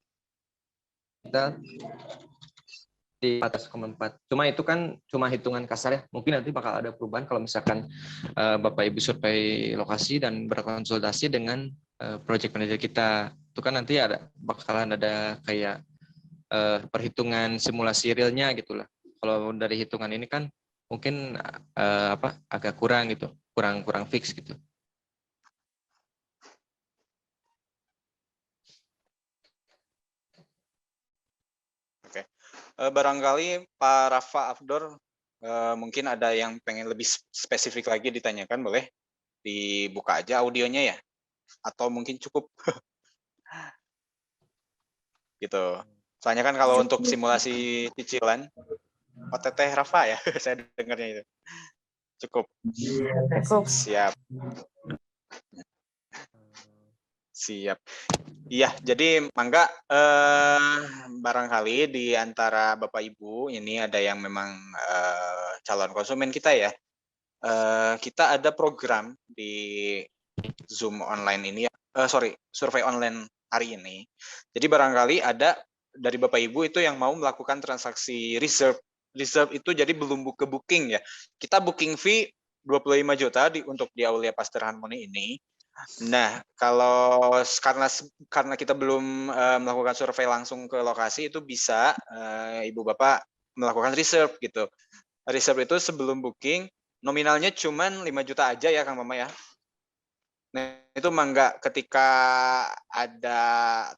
D: di 4,4. Cuma itu kan cuma hitungan kasar ya. Mungkin nanti bakal ada perubahan kalau misalkan Bapak Ibu survei lokasi dan berkonsultasi dengan project manager kita. Itu kan nanti bakalan ada kayak perhitungan simulasi realnya gitulah. Kalau dari hitungan ini kan mungkin agak kurang gitu, kurang fix gitu.
A: Barangkali Pak Rafa Afdor mungkin ada yang pengen lebih spesifik lagi ditanyakan, boleh dibuka aja audionya ya, atau mungkin cukup gitu. Soalnya kan kalau untuk simulasi cicilan, OTT Rafa ya, saya dengarnya itu cukup. Siap. Siap. Iya, jadi mangga barangkali di antara Bapak Ibu ini ada yang memang calon konsumen kita ya. Kita ada program di Zoom online ini ya. Survei online hari ini. Jadi barangkali ada dari Bapak Ibu itu yang mau melakukan transaksi reserve. Reserve itu jadi belum ke booking ya. Kita booking fee 25 juta untuk di Aulia Pasteur Harmony ini. Nah, kalau karena kita belum melakukan survei langsung ke lokasi, itu bisa Ibu Bapak melakukan reserve gitu. Reserve itu sebelum booking nominalnya cuman 5 juta aja ya Kang Mama ya. Nah, itu mangga ketika ada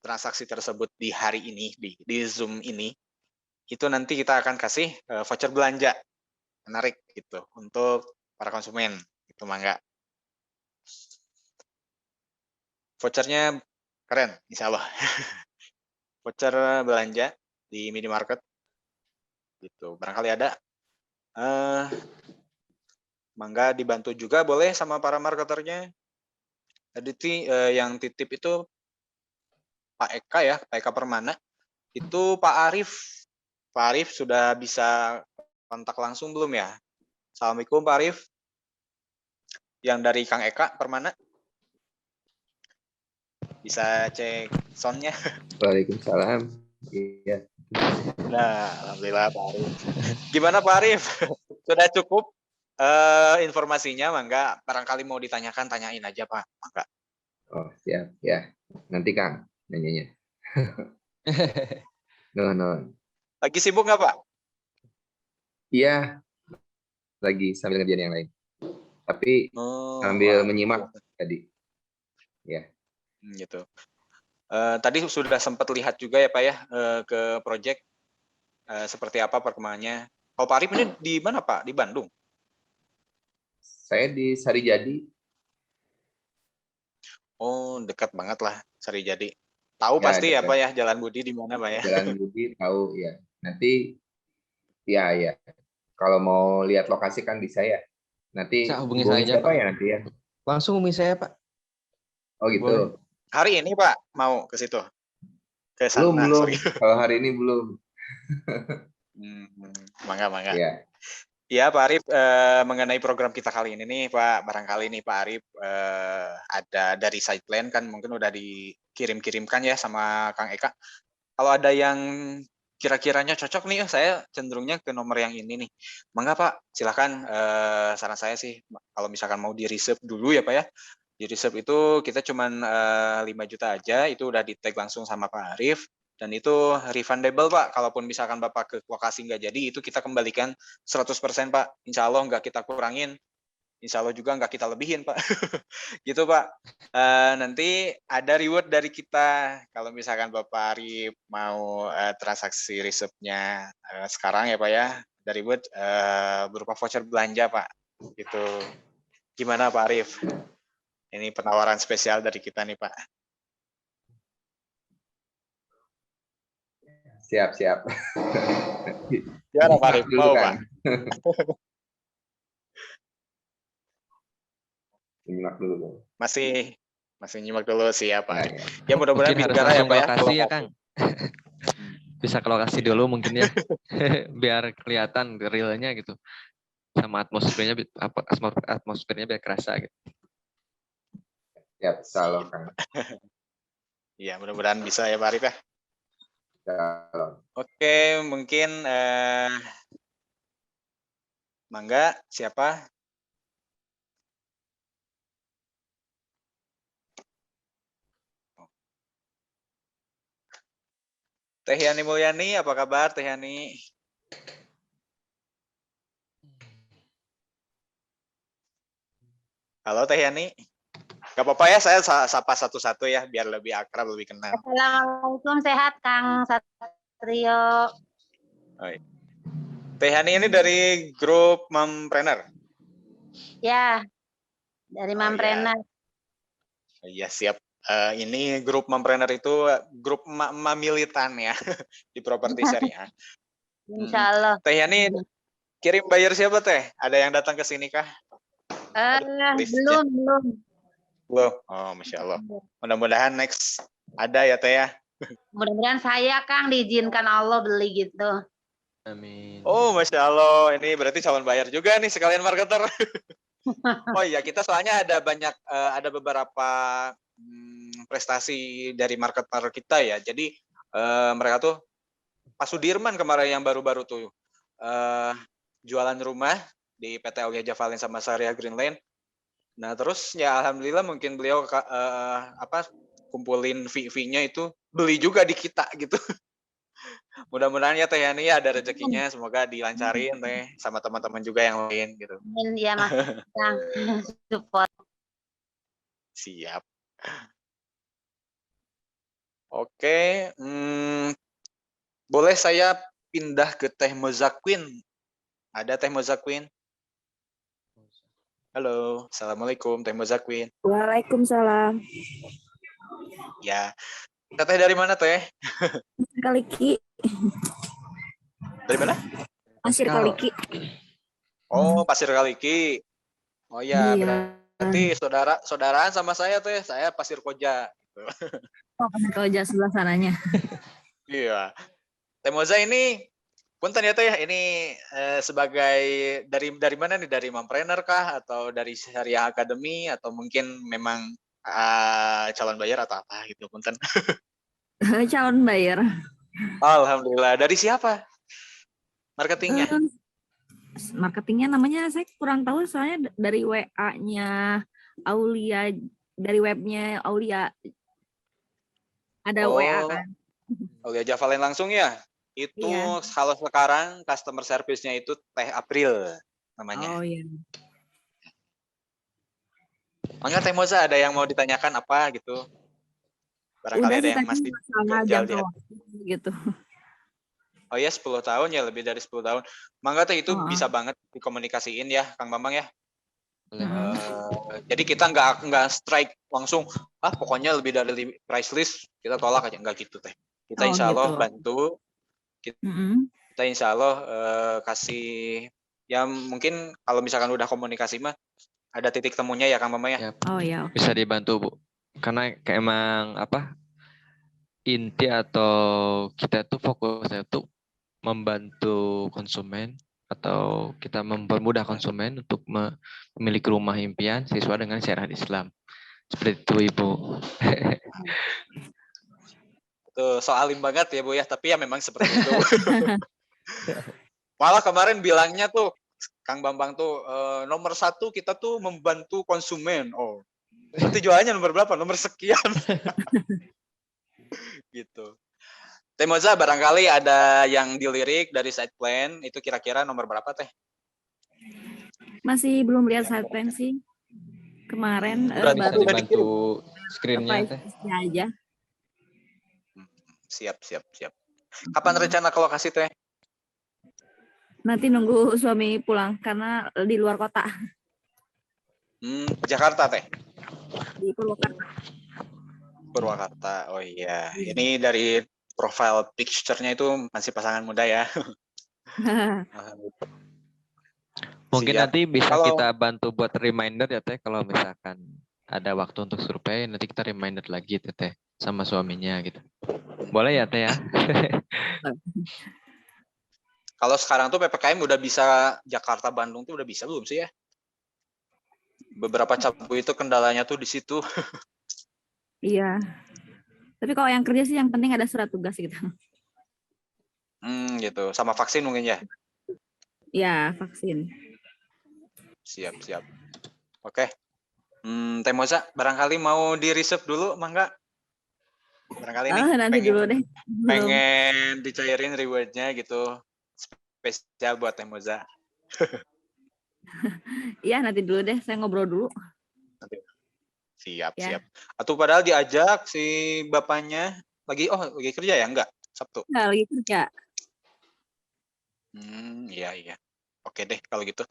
A: transaksi tersebut di hari ini di Zoom ini, itu nanti kita akan kasih voucher belanja menarik gitu untuk para konsumen. Itu mangga. Vouchernya keren, insya Allah. Voucher belanja di minimarket, gitu. Barangkali ada. Mangga dibantu juga boleh sama para marketernya. Tadi yang titip itu Pak Eka ya, Pak Eka Permana. Itu Pak Arif. Pak Arif sudah bisa kontak langsung belum ya? Assalamualaikum Pak Arif. Yang dari Kang Eka Permana. Bisa cek soundnya.
G: Waalaikumsalam. Iya.
A: Nah, alhamdulillah Pak Arif. Gimana Pak Arif? Sudah cukup informasinya, mangga barangkali mau ditanyakan, tanyain aja Pak. Mangga.
G: Oh, siap. Ya. Nanti Kang nanyanya. No.
A: Lagi sibuk nggak Pak?
G: Iya. Lagi sambil ngerjain yang lain. Tapi sambil menyimak tadi. Ya.
A: Gitu. Tadi sudah sempat lihat juga ya Pak ya ke proyek seperti apa perkembangannya. Kalau Pak Arif ini di mana Pak? Di Bandung?
G: Saya di Sarijadi.
A: Oh, dekat banget lah Sarijadi. Tahu
G: Ya,
A: pasti ya
G: dekat.
A: Pak ya Jalan Budi di mana Pak ya?
G: Jalan Budi tahu ya. Nanti ya. Kalau mau lihat lokasi kan bisa ya. Nanti
D: Bisa hubungi saya aja,
G: siapa
D: Pak.
G: ya nanti ya?
D: Langsung hubungi saya, Pak.
G: Oh gitu.
D: Boleh.
A: Hari ini Pak mau ke situ? Ke sana,
G: Belum.
A: sorry.
G: Kalau hari ini belum.
A: Mangga.
G: Ya.
A: Ya Pak Arif, mengenai program kita kali ini nih Pak, barangkali nih Pak Arif ada dari side plan kan mungkin udah dikirimkan ya sama Kang Eka. Kalau ada yang kira-kiranya cocok nih, saya cenderungnya ke nomor yang ini nih. Mangga Pak, silakan saran saya sih, kalau misalkan mau di-reserve dulu ya Pak ya. Di-reserve itu kita cuman 5 juta aja, itu udah di-tag langsung sama Pak Arif. Dan itu refundable Pak, kalaupun misalkan Bapak ke lokasi nggak jadi, itu kita kembalikan 100% Pak. Insya Allah nggak kita kurangin, insya Allah juga nggak kita lebihin Pak. Gitu Pak. Nanti ada reward dari kita, kalau misalkan Bapak Arif mau transaksi reserve-nya sekarang ya Pak ya, ada reward berupa voucher belanja Pak. Gitu. Gimana Pak Arif? Ini penawaran spesial dari kita nih Pak.
G: Siap.
A: Gimana Pak Arif? Mau Pak?
G: Nyimak dulu.
A: Masih nyimak dulu siap Pak.
G: Ya.
A: Ya mudah-mudahan
D: Mungkin harus
A: bicara ya
D: langsung
A: Pak
D: ke
A: ya.
D: lokasi ya, Kang. Bisa ke lokasi dulu mungkin ya. Biar kelihatan realnya gitu. Sama atmosfernya biar kerasa gitu.
G: Siap, salah Kang.
A: Iya, mudah-mudahan bisa ya Pak Arif ya.
G: Salam.
A: Oke, mungkin mangga siapa? Teh Yani Mulyani, apa kabar Teh Yani? Halo Teh Yani. Gak apa-apa ya, saya sapa satu-satu ya, biar lebih akrab, lebih kenal.
C: Assalamualaikum, sehat Kang Satrio.
A: Oh, iya. Teh Yani ini dari grup Mompreneur.
C: Ya, dari
A: Oh,
C: Mampreneur.
A: Iya, siap. Ini grup Mompreneur itu grup emak-emak militan ya di properti syariah.
C: Insya Allah.
A: Teh Yani kirim bayar siapa Teh? Ada yang datang ke sini kah? Listnya.
C: Belum.
A: Belum. Oh, Masya Allah. Mudah-mudahan next ada ya Teh ya.
C: Mudah-mudahan saya Kang diizinkan Allah beli gitu.
D: Amin.
A: Oh, Masya Allah. Ini berarti calon bayar juga nih sekalian marketer. Oh iya, kita soalnya ada banyak, ada beberapa prestasi dari marketer kita ya. Jadi mereka tuh Pak Sudirman kemarin yang baru-baru tuh jualan rumah di PT Aulia Javalin sama Syariah Green Lane. Nah terus ya alhamdulillah mungkin beliau kumpulin fee-nya itu beli juga di kita gitu. Mudah-mudahan ya Teh Yani ada rezekinya, semoga dilancarin Teh sama teman-teman juga yang lain gitu.
C: Amin ya Mas Kang. Support.
A: Siap. Oke, boleh saya pindah ke Teh Mozakwin? Ada Teh Mozakwin? Halo, Assalamualaikum Teh Mozakwin.
F: Waalaikumsalam.
A: Ya, Teh dari mana Teh?
F: Kaliki.
A: Dari mana?
F: Pasir Kaliki.
A: Oh, Pasir Kaliki. Oh ya,
F: Iya.
A: berarti saudaraan sama saya Teh. Saya Pasir Koja.
F: Oh, Pasir Koja sebelah sananya.
A: Iya. Teh Moza ini, punten ya Teh, ini sebagai dari mana nih? Dari Mompreneur kah? Atau dari Syariah Academy? Atau mungkin memang calon bayar atau apa gitu, punten.
F: Calon bayar.
A: Alhamdulillah. Dari siapa? Marketingnya?
F: Marketingnya namanya saya kurang tahu, soalnya dari WA-nya Aulia, dari webnya Aulia ada WA kan.
A: Aulia Javalin langsung ya? Itu
F: Iya.
A: kalau sekarang customer service-nya itu Teh April namanya.
F: Oh iya.
A: Mangga Teh Moza ada yang mau ditanyakan apa gitu? Barangkali
F: Udah
A: ada
F: sih
A: yang
F: tadi
A: masih
F: masalah
A: ganjal
F: jangka
A: di hati.
F: waktu gitu.
A: Oh ya 10 tahun ya, lebih dari 10 tahun. Mangga Teh itu
F: Oh.
A: bisa banget dikomunikasiin ya Kang Bambang ya.
D: Boleh.
A: Jadi kita nggak strike langsung, pokoknya lebih dari price list kita tolak aja, nggak gitu Teh. Kita
F: Oh,
A: insya Allah
F: gitu.
A: bantu, kita insya Allah kasih ya mungkin kalau misalkan udah komunikasi mah ada titik temunya ya Kang Bambang ya.
F: Oh ya.
D: Bisa dibantu Bu, karena kayak emang inti atau kita tuh fokusnya tuh membantu konsumen atau kita mempermudah konsumen untuk memiliki rumah impian sesuai dengan syariat Islam. Seperti itu Ibu.
A: Tuh, soalim banget ya Bu ya, tapi ya memang seperti itu. Malah kemarin bilangnya tuh Kang Bambang tuh nomor 1 kita tuh membantu konsumen. Oh, berarti jualannya nomor berapa? Nomor sekian. Gitu. Teh Moza barangkali ada yang dilirik dari side plan itu kira-kira nomor berapa Teh?
F: Masih belum lihat side plan sih. Kemarin
A: Berarti
F: baru
A: udah
D: Dibantu screen-nya Teh.
F: surprise-nya aja.
A: Siap. Kapan rencana ke lokasi Teh?
F: Nanti nunggu suami pulang karena di luar kota.
A: Jakarta Teh?
F: Di Purwakarta.
A: Purwakarta. Oh iya. Ini dari profile picture-nya itu masih pasangan muda ya.
D: Mungkin
A: Siap.
D: nanti bisa
A: Kalau-
D: kita bantu buat reminder ya Teh, kalau misalkan ada waktu untuk survei, nanti kita reminder lagi Teh sama suaminya gitu. Boleh ya Teh ya?
A: Kalau sekarang tuh PPKM udah bisa Jakarta Bandung tuh udah bisa belum sih ya? Beberapa cabut itu kendalanya tuh di situ.
F: Iya. Tapi kalau yang kerja sih yang penting ada surat tugas gitu.
A: Gitu. Sama vaksin mungkin ya?
F: Ya, vaksin.
A: Siap. Oke. Teh Moza, barangkali mau di reserve dulu, mangga? Barangkali nih
F: Nanti dulu deh.
A: pengen dicairin rewardnya gitu. Spesial buat Teh Moza.
F: Iya, nanti dulu deh. Saya ngobrol dulu.
A: Siap.
F: Ya.
A: Atau padahal diajak si bapaknya lagi kerja ya? Enggak, Sabtu.
F: Nggak, lagi kerja.
A: Iya iya. Oke deh kalau gitu.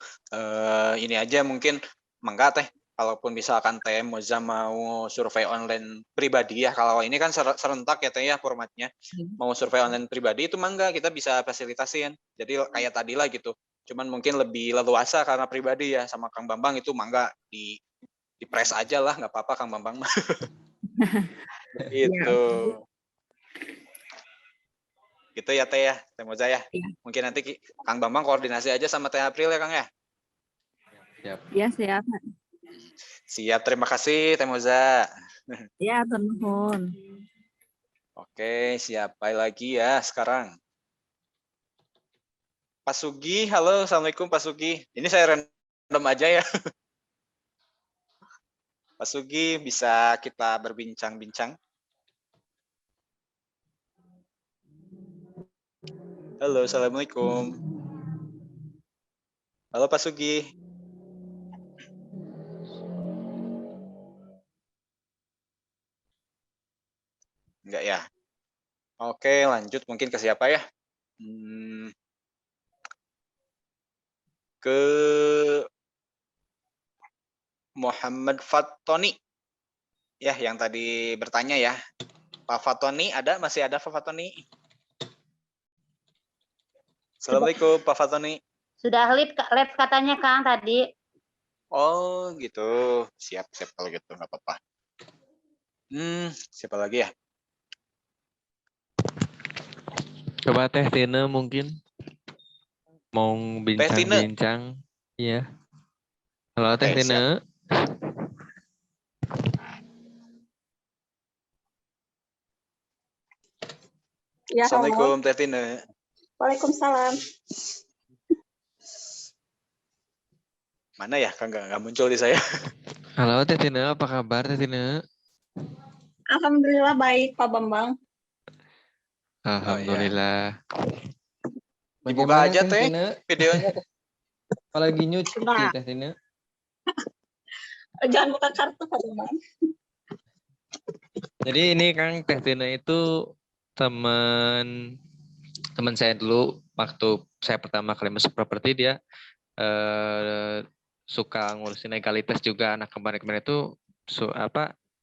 A: Ini aja mungkin mangga teh. Kalaupun misalkan teh Moza mau survei online pribadi ya, kalau ini kan serentak ya teh ya formatnya. Mau survei online pribadi itu mangga kita bisa fasilitasin. Jadi kayak tadi lah gitu. Cuman mungkin lebih leluasa karena pribadi ya sama Kang Bambang itu mangga di press aja lah, nggak apa-apa Kang Bambang. Gitu. Gitu ya Teh ya, Teh Moza ya.
F: Iya.
A: Mungkin nanti Kang Bambang koordinasi aja sama Teh April ya Kang ya.
D: Siap.
F: Ya, siap.
A: Siap, terima kasih Teh Moza.
F: Ya, nuhun.
A: Oke, siapa lagi ya sekarang? Pak Sugi, halo, Assalamualaikum Pak Sugi. Ini saya random aja ya. Pak Sugi, bisa kita berbincang-bincang? Halo, Assalamualaikum. Halo Pak Sugi. Enggak ya? Oke, lanjut mungkin ke siapa ya? Ke Muhammad Fatoni. Ya, yang tadi bertanya ya. Pak Fatoni ada? Masih ada Pak Fatoni? Assalamualaikum Pak Fatoni.
C: Sudah live katanya Kang tadi.
A: Oh gitu. Siap kalau gitu nggak apa-apa. Siapa lagi ya?
D: Coba Teh Tina mungkin mau bincang-bincang. Iya. Halo Teh
A: Oke,
D: Tina.
H: Ya,
A: Assalamualaikum Teh Tina.
H: Waalaikumsalam.
A: Mana ya? Kan nggak muncul di saya.
D: Halo Teh Tina, apa kabar Teh Tina?
H: Alhamdulillah baik, Pak Bambang.
D: Alhamdulillah.
A: Dibuka aja Teh
D: Tina?
A: videonya.
D: Apalagi nyuci
H: Nah.
D: Teh Tina.
H: Jangan buka kartu, Pak Bambang.
D: Jadi ini Kang Teh Tina itu teman saya dulu waktu saya pertama kali masuk properti dia suka ngurusin legalitas juga. Anak kemarin-kemarin itu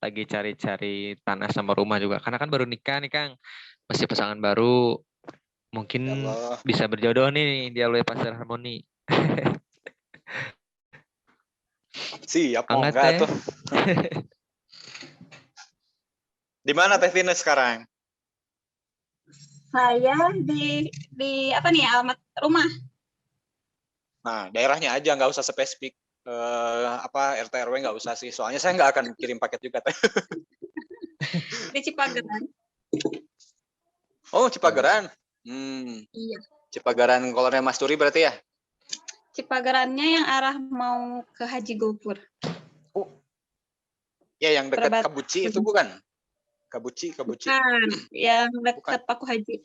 D: lagi cari-cari tanah sama rumah juga. Karena kan baru nikah nih Kang, masih pasangan baru. Mungkin bisa berjodoh nih di Alwe Pasar Harmoni.
A: Siap,
D: Angkat
A: enggak
D: Teh.
A: tuh. Di mana Teh Tina sekarang?
H: Saya di apa nih alamat rumah?
A: Nah, daerahnya aja, nggak usah spesifik. RT RW nggak usah sih. Soalnya saya nggak akan kirim paket juga Teh.
H: Di Cipageran.
A: Oh, Cipageran.
H: Iya.
A: Cipageran kolornya Mas Turi berarti ya?
H: Cipagerannya yang arah mau ke Haji Gopur.
A: Oh. Ya, yang dekat
H: Terbat-
A: Kabuci itu bukan? Kabuci.
H: Bukan, yang dekat Paku Haji.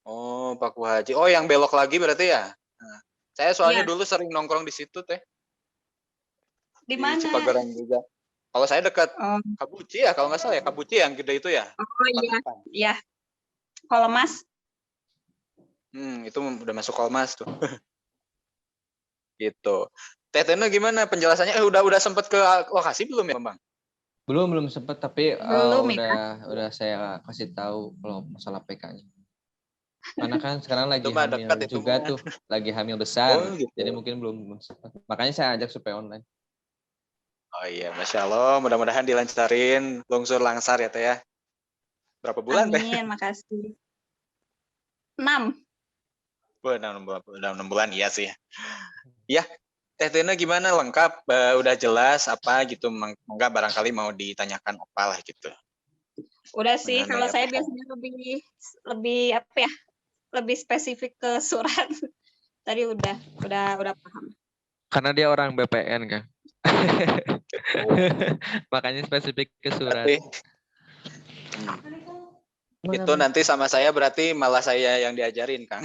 A: Oh, Paku Haji. Oh, yang belok lagi berarti ya? Nah, saya soalnya
H: Iya.
A: dulu sering nongkrong di situ Teh.
H: Di mana?
A: Cipageran juga. Kalau saya dekat
H: Oh,
A: Kabuci ya, kalau nggak salah ya. Kabuci yang gede itu ya?
H: iya. Iya. Kalau Mas,
A: Itu udah masuk Kolmas tuh. Gitu. Teh Tina gimana penjelasannya? Udah sempet ke lokasi belum ya, Bang?
D: Belum sempat tapi
H: Belum ya?
D: udah saya kasih tahu kalau masalah PK-nya. Karena kan sekarang lagi
A: Itu mah
D: hamil
A: dekat itu
D: juga
A: mah.
D: tuh, lagi hamil besar.
A: Oh, gitu.
D: Jadi mungkin belum sempat. Makanya saya ajak supaya online.
A: Oh iya, Masya Allah. Mudah-mudahan dilancarin, lungsur langsar ya Teh ya. Berapa bulan Teh?
H: Amin, makasih. 6.
A: Udah 6 bulan, iya sih. Ya, Teh Tina gimana? Lengkap? Udah jelas apa gitu? Enggak barangkali mau ditanyakan apalah gitu.
H: Udah sih,
A: Mengenai
H: kalau saya
A: apa?
H: biasanya lebih apa ya? Lebih spesifik ke surat. Tadi udah paham.
D: Karena dia orang BPN kan. Makanya spesifik ke surat.
A: Itu nanti sama saya berarti malah saya yang diajarin, Kang.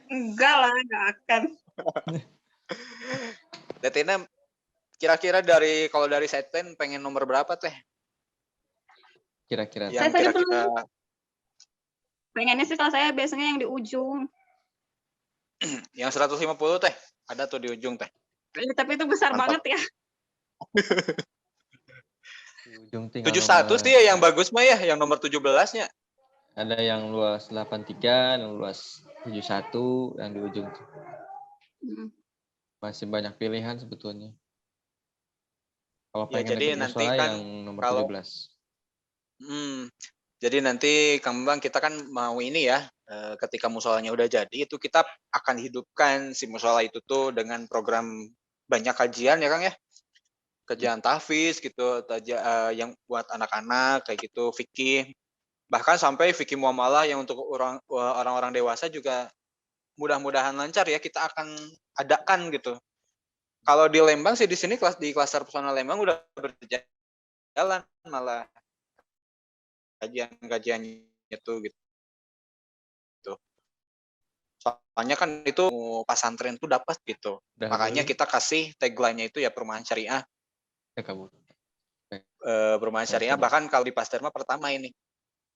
H: Enggak lah, enggak akan.
A: Teh Tina kira-kira kalau dari setpen pengen nomor berapa Teh?
D: Kira-kira.
A: Yang kira-kira
H: Pengennya sih kalau saya biasanya yang di ujung.
A: Yang 150 teh, ada tuh di ujung teh.
H: Tapi itu besar
A: Mantap.
H: banget ya.
D: Di ujung tinggal
A: 71 sih ya yang bagus mah ya, yang nomor 17-nya.
D: ada yang luas 83, yang luas 71, yang di ujung tuh.
H: Mm.
D: Masih banyak pilihan sebetulnya. Kalau
A: Ya,
D: pengen
A: jadi
D: ikut
A: nanti
D: musola
A: kan
D: yang nomor
A: kalau
D: 17.
A: Jadi nanti Kang Bang kita kan mau ini ya, ketika musolanya udah jadi itu kita akan hidupkan si musola itu tuh dengan program banyak kajian ya Kang ya. Kajian tahfiz gitu, yang buat anak-anak kayak gitu, fikih. Bahkan sampai fikih muamalah yang untuk orang-orang dewasa juga mudah-mudahan lancar ya kita akan adakan gitu. Kalau di Lembang sih di sini di klaster pesona Lembang udah berjalan malah kajian-kajiannya itu gitu. Soalnya kan itu pesantren tuh dapat gitu. Makanya kita kasih tagline-nya itu ya perumahan syariah. Perumahan syariah bahkan kalau di Pasteur mah pertama ini.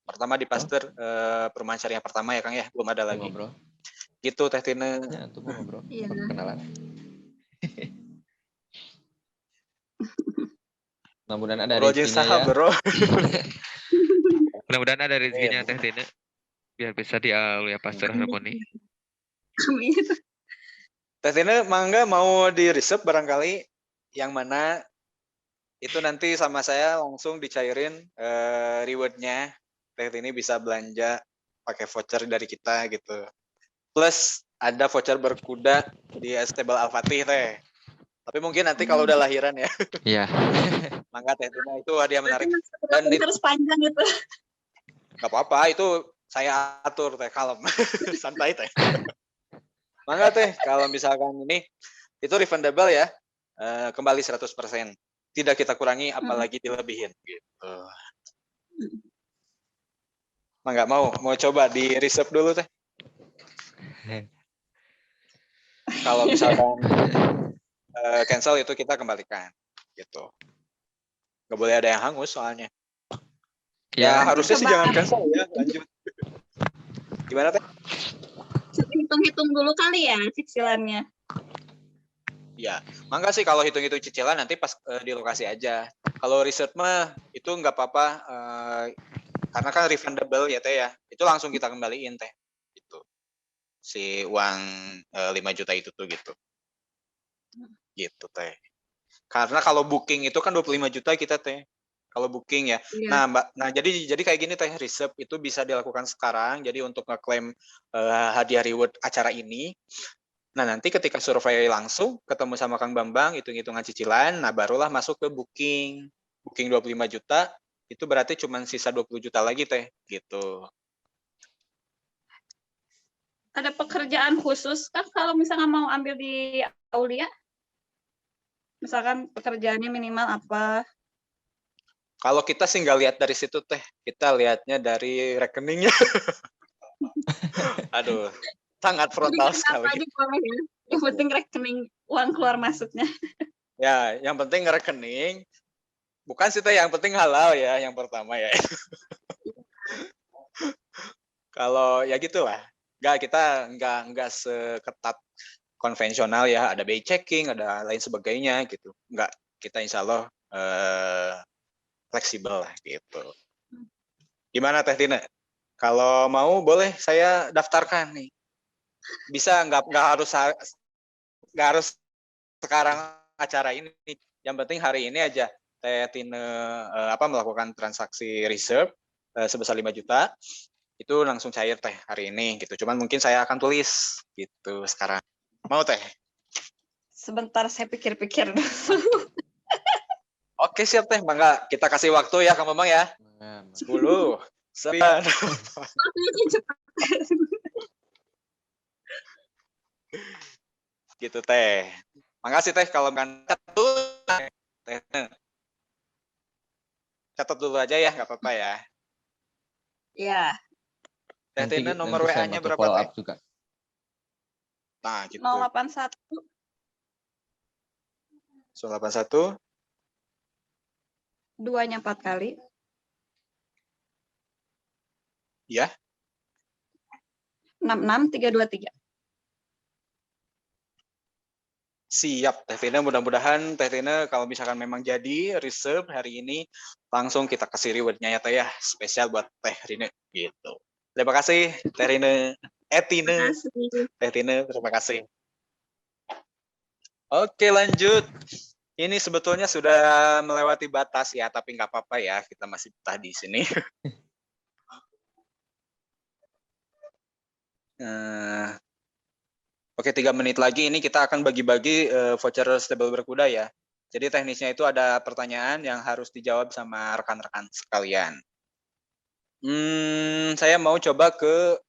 A: Pertama di Pasteur perumahan syariah pertama ya Kang ya, belum ada lagi.
D: Ngobrol.
A: Gitu Teh Tine.
D: Ya, tuh ngobrol.
H: Iya.
D: Kenalan. Mudah-mudahan ada rezekinya ya.
A: Bro.
I: Mudah-mudahan ada rezekinya Teh Tine biar bisa di ya Pastor Harmoni.
H: Amin.
A: Teh Tine mangga mau di reserve barangkali yang mana itu nanti sama saya langsung dicairin reward-nya. Teh Tine bisa belanja pakai voucher dari kita gitu. Plus ada voucher berkuda di Estable Al-Fatih Teh. Tapi mungkin nanti kalau udah lahiran ya.
D: Iya.
A: Mangga Teh Tine itu hadiah menarik.
H: Dan terus panjang itu.
A: Gak apa-apa, itu saya atur Teh, kalem. Santai Teh. Mangga Teh, kalau misalkan ini itu refundable ya. Kembali 100%. Tidak kita kurangi apalagi dilebihin gitu. Mangga mau coba di reserve dulu Teh. Kalau misalkan cancel itu kita kembalikan gitu. Gak boleh ada yang hangus soalnya. Ya harusnya sih jangan cancel ya, lanjut. Gimana Teh?
H: Hitung-hitung dulu kali ya cicilannya.
A: Ya, mangga sih kalau hitung-hitung cicilan nanti pas di lokasi aja. Kalau reserve mah itu nggak apa-apa, karena kan refundable ya Teh ya. Itu langsung kita kembaliin Teh. Gitu. Si uang 5 juta itu tuh gitu. Gitu Teh. Karena kalau booking itu kan 25 juta kita Teh. Kalau booking ya.
H: Iya.
A: Nah jadi kayak gini Teh, reserve itu bisa dilakukan sekarang. Jadi untuk ngeklaim hadiah reward acara ini. Nah, nanti ketika survei langsung ketemu sama Kang Bambang, hitung-hitungan cicilan, nah barulah masuk ke booking. Booking 25 juta, itu berarti cuma sisa 20 juta lagi Teh, gitu.
H: Ada pekerjaan khusus kan kalau misalnya mau ambil di Aulia? Misalkan pekerjaannya minimal apa?
A: Kalau kita sih nggak lihat dari situ Teh, kita lihatnya dari rekeningnya. Aduh, sangat frontal sekali.
H: Aja boleh ya. Yang penting rekening uang keluar masuknya.
A: Ya, yang penting rekening. Bukan sih Teh, yang penting halal ya, yang pertama ya. Kalau ya gitulah. Kita nggak seketat konvensional ya, ada BI checking, ada lain sebagainya gitu. Nggak, kita insya Allah fleksibel lah gitu. Gimana Teh Tina? Kalau mau boleh saya daftarkan nih. Bisa nggak harus sekarang acara ini. Yang penting hari ini aja Teh Tina melakukan transaksi reserve sebesar 5 juta. Itu langsung cair Teh hari ini gitu. Cuman mungkin saya akan tulis gitu sekarang. Mau Teh?
H: Sebentar saya pikir-pikir dulu.
A: Oke siap Teh, mangga kita kasih waktu ya Kang Bambang ya. 10, 9. Gitu Teh. Makasih Teh kalau kan Teh. Catat dulu aja ya, nggak apa-apa ya.
H: Iya.
A: Teh Tina nomor WA-nya berapa
D: follow
A: Teh?
D: up juga.
A: Nah, gitu.
H: 081
A: 081
H: 2-nya 4 kali.
A: ya.
H: 66 323.
A: Siap, Teh Tina. Mudah-mudahan Teh Tina kalau misalkan memang jadi reserve hari ini, langsung kita kasih rewardnya ya Teh ya, spesial buat Teh Rina gitu. Terima kasih Teh Rina, Tina,
H: Makasih.
A: Teh Tina, terima kasih. Oke lanjut. Ini sebetulnya sudah melewati batas ya, tapi nggak apa-apa ya, kita masih betah di sini. Oke, 3 menit lagi ini kita akan bagi-bagi voucher stable berkuda ya. Jadi teknisnya itu ada pertanyaan yang harus dijawab sama rekan-rekan sekalian. Saya mau coba ke,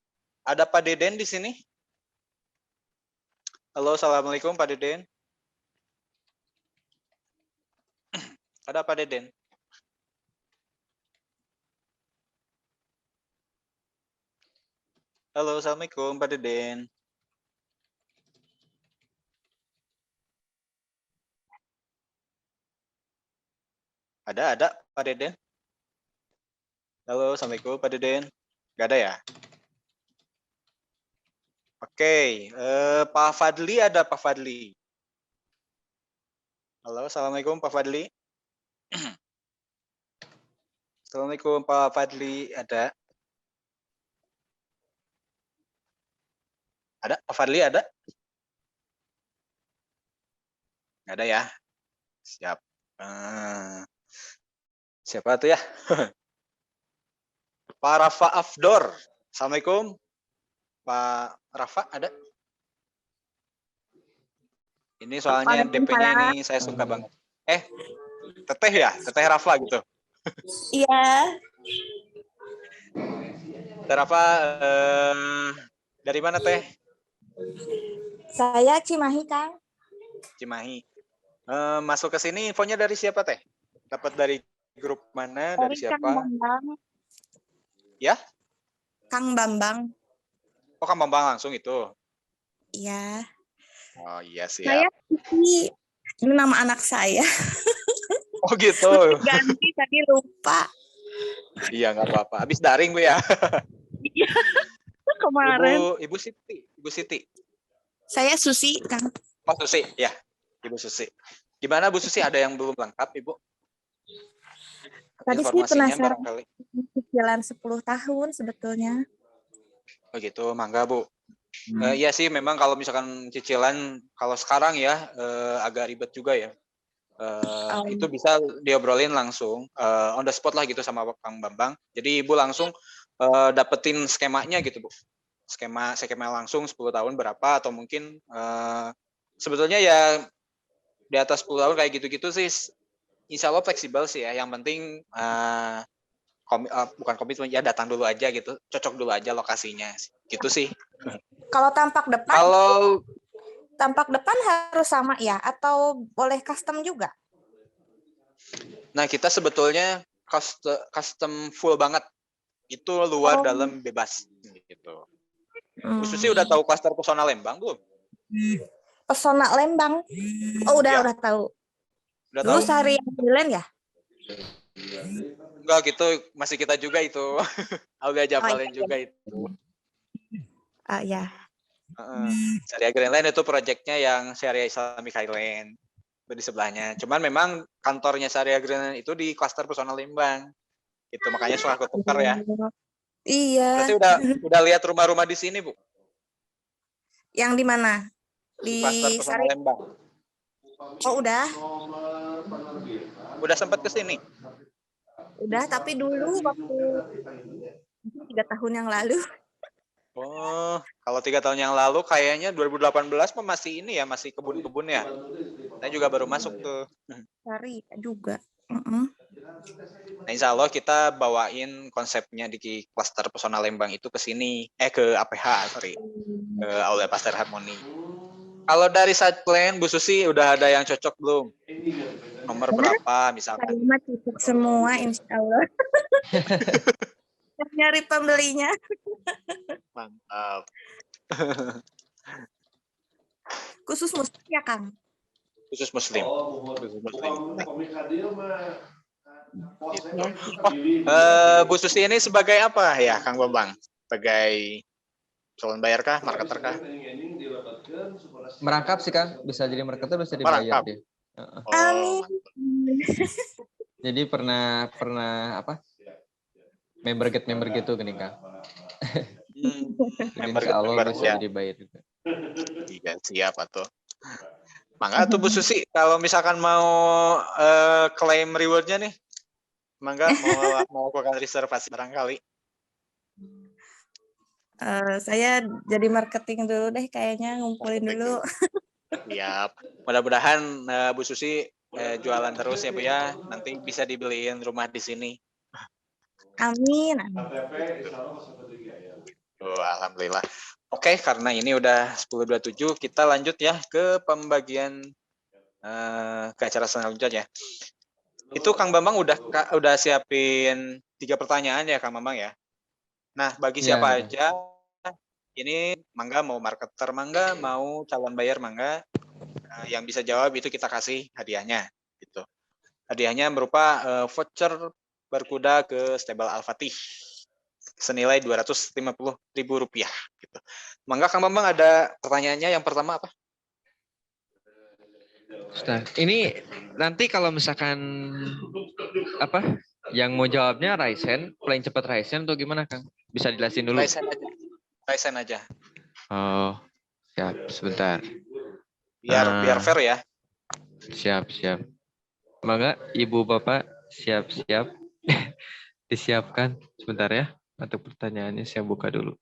A: ada Pak Deden di sini. Halo, Assalamualaikum Pak Deden. Ada Pak Deden? Halo, Assalamualaikum Pak Deden. Ada Pak Deden? Halo, Assalamualaikum Pak Deden. Nggak ada ya? Oke, Pak Fadli ada Pak Fadli. Halo, Assalamualaikum Pak Fadli. Assalamualaikum Pak Fadli, ada? Ada? Pak Fadli ada? Nggak ada ya? Siap. Siapa tuh ya? Pak Rafa Afdor. Assalamualaikum. Pak Rafa ada? Ini soalnya DP-nya ini saya suka banget. Teteh ya? Teteh Rafa gitu.
J: Iya.
A: Teh Rafa, dari mana Teh?
J: Saya Cimahi, Kang.
A: Cimahi. Masuk ke sini infonya dari siapa Teh? Dapat dari grup mana? Dari siapa?
J: Kang Bambang.
A: Ya?
J: Kang Bambang.
A: Oh, Kang Bambang langsung itu?
J: Iya.
A: Oh iya siap.
J: Saya ini nama anak saya.
A: Oh gitu.
J: Ganti tadi lupa.
A: Iya nggak apa-apa. Habis daring Bu ya.
J: Iya. Kemarin.
A: Ibu Siti. Ibu Siti.
J: Saya Susi, Kang.
A: Oh Susi, ya. Ibu Susi. Gimana Bu Susi? Ada yang belum lengkap Ibu?
J: Tadi sih
A: Informasinya
J: penasaran
A: barangkali.
J: cicilan 10 tahun sebetulnya.
A: Oh gitu, mangga Bu. Iya sih, memang kalau misalkan cicilan, kalau sekarang ya agak ribet juga ya. Itu bisa diobrolin langsung, on the spot lah gitu sama Kang Bambang. Jadi Ibu langsung dapetin skemanya gitu Bu. Skema langsung 10 tahun berapa, atau mungkin sebetulnya ya di atas 10 tahun kayak gitu-gitu sih, insya Allah fleksibel sih ya. Yang penting bukan komitmen, ya datang dulu aja gitu, cocok dulu aja lokasinya gitu sih.
J: Kalau tampak depan harus sama ya, atau boleh custom juga?
A: Nah kita sebetulnya custom full banget, itu luar dalam bebas gitu. Bu Susi udah tahu klaster pesona Lembang belum?
J: Pesona Lembang, oh udah tahu.
A: Udah
J: dulu
A: tahu?
J: Sari Ambilen ya?
A: Enggak gitu, masih kita juga itu. Aulia Japalin juga itu.
J: Ya.
A: Syariah Greenland itu proyeknya yang Syariah Islamic Highland itu di sebelahnya. Cuman memang kantornya Syariah Greenland itu di klaster pesona Lembang. Itu makanya suka ketukar ya.
J: Iya.
A: Berarti udah lihat rumah-rumah di sini, Bu?
J: Yang di mana?
A: Di klaster pesona Lembang.
J: Oh, udah.
A: Udah sempat ke sini?
J: Udah, tapi dulu waktu 3 tahun yang lalu.
A: Oh, kalau 3 tahun yang lalu kayaknya 2018 masih ini ya, masih kebun-kebun ya. Saya juga baru masuk tuh.
J: Sari juga.
A: Nah, insya Allah kita bawain konsepnya di klaster pesona Lembang itu ke sini, ke APH, sorry, ke Aulia Pasteur Harmoni. Kalau dari side plan, Bu Susi udah ada yang cocok belum? Nomor berapa misalkan?
J: Saya cocok semua, insya Allah. Nyari pembelinya.
A: Mantap.
J: Khusus muslim ya, Kang?
A: Khusus muslim. Khusus muslim. Bu Susi ini sebagai apa ya, Kang Bambang? Sebagai Calon bayar kah, marketer kah?
D: Merangkap sih Kang, bisa jadi marketer, bisa
A: Merangkap.
D: dibayar dia.
A: Oh,
J: Amin.
D: Jadi pernah apa? Member gitu gini Kang. Jadi
A: member
D: insya Allah
A: member
D: bisa
A: ya.
D: jadi bayar juga.
A: Iya, siap atuh. Mangga tuh Bu Susi, kalau misalkan mau klaim rewardnya nih, mangga mau lakukan reservasi barangkali.
J: Saya jadi marketing dulu deh kayaknya, ngumpulin dulu.
A: Siap. Mudah-mudahan Bu Susi jualan terus ya Bu ya. Nanti bisa dibeliin rumah di sini.
J: Amin.
A: Oh, alhamdulillah. Oke, karena ini udah 10.27, kita lanjut ya ke pembagian ke acara selanjutnya. Itu Kang Bambang udah siapin 3 pertanyaan ya Kang Bambang ya. Nah, bagi
D: Iya,
A: siapa
D: udah.
A: aja ini mangga mau marketer mangga, mau calon bayar mangga, yang bisa jawab itu kita kasih hadiahnya gitu. Hadiahnya berupa voucher berkuda ke Stable Al-Fatih senilai Rp250.000 gitu. Mangga Kang Bambang ada pertanyaannya, yang pertama apa?
D: Ustaz, ini nanti kalau misalkan apa yang mau jawabnya Raisen, paling cepat Raisen atau gimana Kang? Bisa dijelasin dulu.
A: Raisen aja.
D: Oh, siap, sebentar.
A: Biar fair ya.
D: Siap. Semoga Ibu Bapak siap-siap disiapkan sebentar ya. Untuk pertanyaannya saya buka dulu.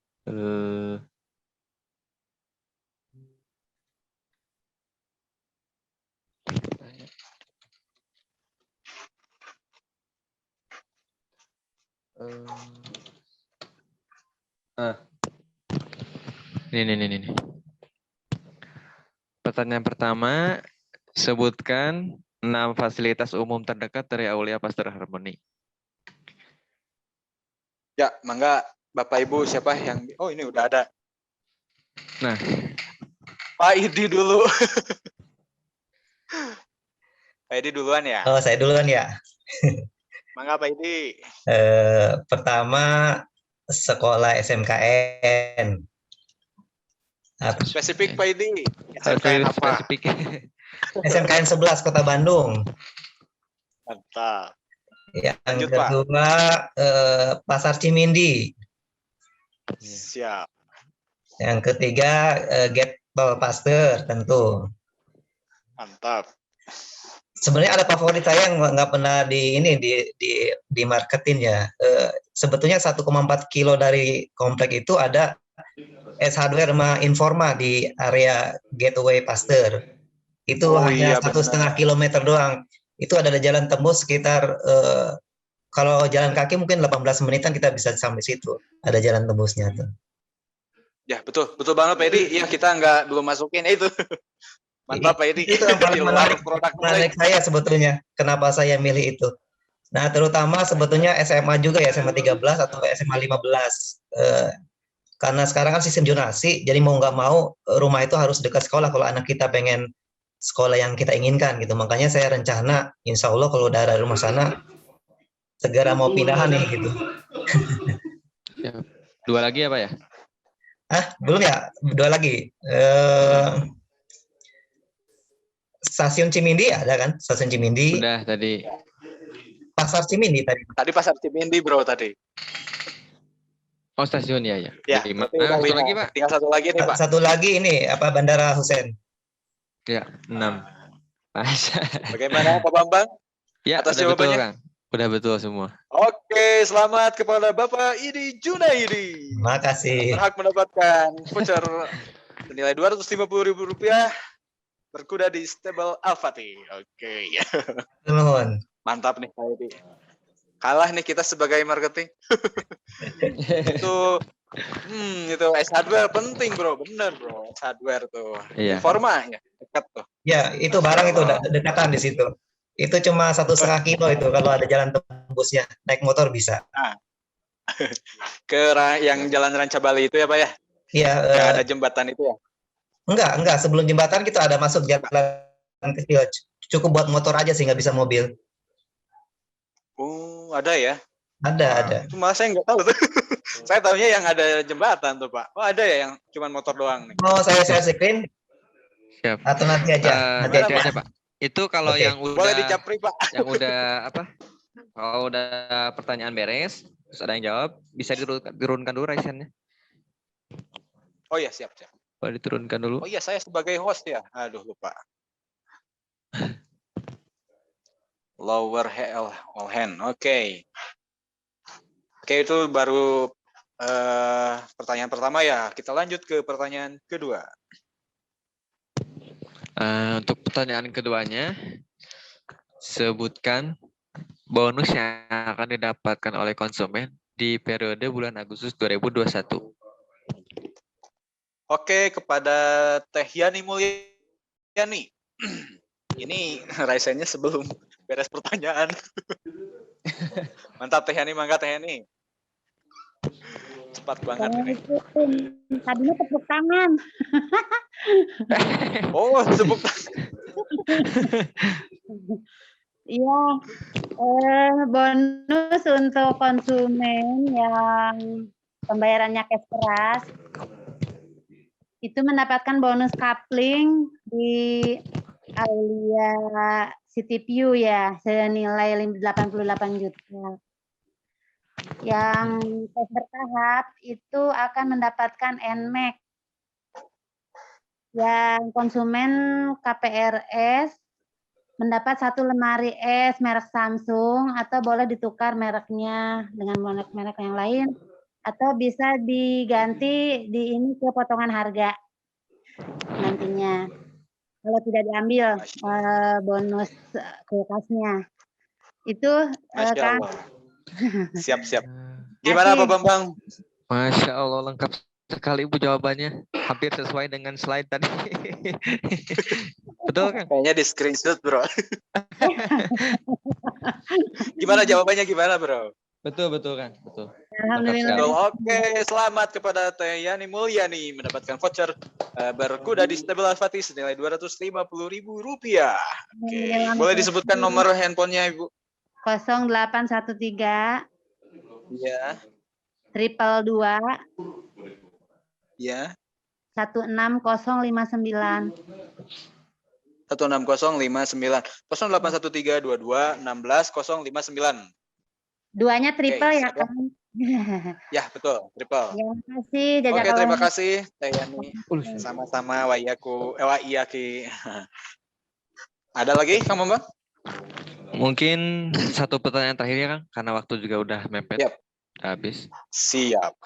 D: Ini. Pertanyaan pertama, sebutkan 6 fasilitas umum terdekat dari Aulia Pasteur Harmony.
A: Ya, mangga Bapak Ibu siapa yang ini udah ada.
D: Nah,
A: Pak Idi dulu. Pak Idi duluan ya.
E: Oh, saya duluan ya.
A: Mangga Pak Idi.
E: Pertama, sekolah SMKN.
A: Spesifik Pak Idi. SMKN apa?
D: Spesifik.
E: SMKN 11 Kota Bandung.
A: Mantap.
E: Yang
A: Lanjut,
E: kedua, Pasar Cimindi.
A: Siap.
E: Yang ketiga, Gate Tol Pasteur tentu.
A: Mantap.
E: Sebenarnya ada favorit saya yang nggak pernah di marketin ya. Sebetulnya 1,4 kilo dari komplek itu ada S Hardware sama Informa di area Gateway Pasteur. Itu hanya 1,5 kilometer doang. Itu ada jalan tembus sekitar kalau jalan kaki mungkin 18 menitan kita bisa sampai situ. Ada jalan tembusnya tuh.
A: Ya, betul banget Pak Edi. Ya, kita belum masukin itu. Mantap Pak Edi.
E: Itu yang paling menarik saya sebetulnya. Kenapa saya milih itu? Nah, terutama sebetulnya SMA juga ya, SMA 13 atau SMA 15. Karena sekarang kan sistem zonasi, jadi mau nggak mau rumah itu harus dekat sekolah kalau anak kita pengen sekolah yang kita inginkan gitu. Makanya saya rencana insya Allah kalau udah ada rumah sana segera mau pindahan nih gitu.
D: Dua lagi apa ya?
E: Belum ya? Dua lagi. Stasiun Cimindi ada kan? Stasiun Cimindi.
D: Udah tadi.
E: Pasar Cimindi tadi.
A: Tadi Pasar Cimindi bro tadi.
D: Oh stasiun ya.
A: Ya.
D: Satu lagi Pak.
A: Tinggal satu lagi nih Pak.
E: Satu lagi ini Bandara Hussein.
D: Ya 6.
A: Bagaimana Pak Bambang?
D: Ya,
A: atas
D: udah
A: jawabannya?
D: betul Kang. Udah betul semua.
A: Oke, selamat kepada Bapak Idi Junaidi.
E: Makasih.
A: Berhak mendapatkan voucher senilai Rp250.000 berkuda di Stable Al-Fatih. Oke.
E: Nuhun.
A: Mantap nih Pak Idi. Kalah nih kita sebagai marketing. itu S Hardware penting bro, bener bro. S Hardware tuh.
D: Iya.
A: Informa ya, dekat tuh.
E: Ya, itu barang itu dekatan di situ. Itu cuma 1,5 kilo itu kalau ada jalan tembusnya. Naik motor bisa.
A: Yang jalan Ranca Bali itu ya Pak ya?
E: Iya.
A: Yang ada jembatan itu ya?
E: Enggak. Sebelum jembatan kita ada masuk jalan kecil. Cukup buat motor aja sih, nggak bisa mobil.
A: Ada ya?
E: Ada.
A: Itu malah saya nggak tahu tuh. Saya tahunya yang ada jembatan tuh Pak. Oh ada ya yang cuman motor doang nih.
E: Mau saya share screen
I: Siap.
E: atau nanti aja? Nanti
I: Nanti
E: aja.
I: aja Pak. Itu kalau
E: Oke.
I: yang
A: Boleh
I: udah
A: dicapri Pak.
I: yang udah apa? Kalau udah pertanyaan beres, terus ada yang jawab, bisa diturunkan dulu raisennya.
A: Oh iya siap.
I: Boleh diturunkan dulu.
A: Oh iya saya sebagai host ya. Aduh lupa. Lower all hand. Oke. Oke itu baru pertanyaan pertama ya. Kita lanjut ke pertanyaan kedua.
I: Untuk pertanyaan keduanya, sebutkan bonus yang akan didapatkan oleh konsumen di periode bulan Agustus 2021.
A: Oke, kepada Teh Yani Mulyani. Ini raisennya sebelum beres pertanyaan. Mantap Teh Yani, mangga Teh Yani. Cepat banget ini.
C: Tadinya tepuk tangan.
A: Oh, tepuk tangan.
C: Iya, bonus untuk konsumen yang pembayarannya cash keras itu mendapatkan bonus coupling di Aulia CityView ya senilai 88 juta. Yang cash bertahap itu akan mendapatkan NMAX. Yang konsumen KPRS mendapat 1 lemari es merek Samsung atau boleh ditukar mereknya dengan merek yang lain atau bisa diganti di ini ke potongan harga nantinya kalau tidak diambil bonus kulkasnya itu
A: Masya
C: kan.
A: Allah. Siap. Gimana Pak Bambang?
I: Masya Allah lengkap sekali Ibu jawabannya. Hampir sesuai dengan slide tadi. Betul kan?
A: Kayaknya di screenshot bro. Gimana jawabannya gimana bro?
I: Betul kan? Betul.
C: Alhamdulillah.
A: Oke, selamat kepada Teh Yani Mulyani mendapatkan voucher berkuda di Stable Al-Fatih senilai Rp250.000. Oke, boleh disebutkan nomor handphonenya Ibu?
C: 0813
A: Iya.
C: 222
A: Iya.
C: 16059.
A: 16059 081322160059.
C: Duanya triple ya kan?
A: Ya betul, triple.
C: Terima kasih.
A: Oke, terima kasih Teh Yani. Sama-sama waiyaki. Ada lagi Kang Bambang?
I: Mungkin satu pertanyaan terakhir ya Kang, karena waktu juga udah mepet.
A: Yep.
I: Habis.
A: Siap.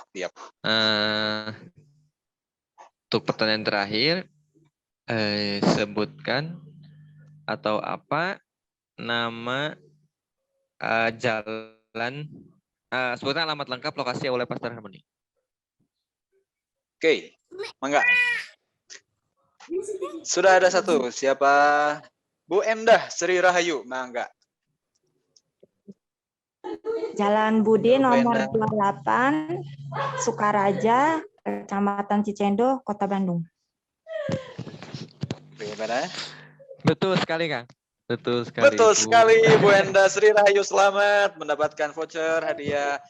I: Untuk pertanyaan terakhir, sebutkan atau apa nama jalan, sebutkan alamat lengkap lokasi oleh Pasar Harmoni.
A: Oke, mangga. Sudah ada satu. Siapa? Bu Endah Sri Rahayu, mangga.
K: Jalan Budi nomor 28, Sukaraja, Kecamatan Cicendo, Kota Bandung.
A: Bagaimana?
I: Betul sekali, Kang. Betul
A: sekali, Bu Endah Sri Rahayu, selamat mendapatkan voucher hadiah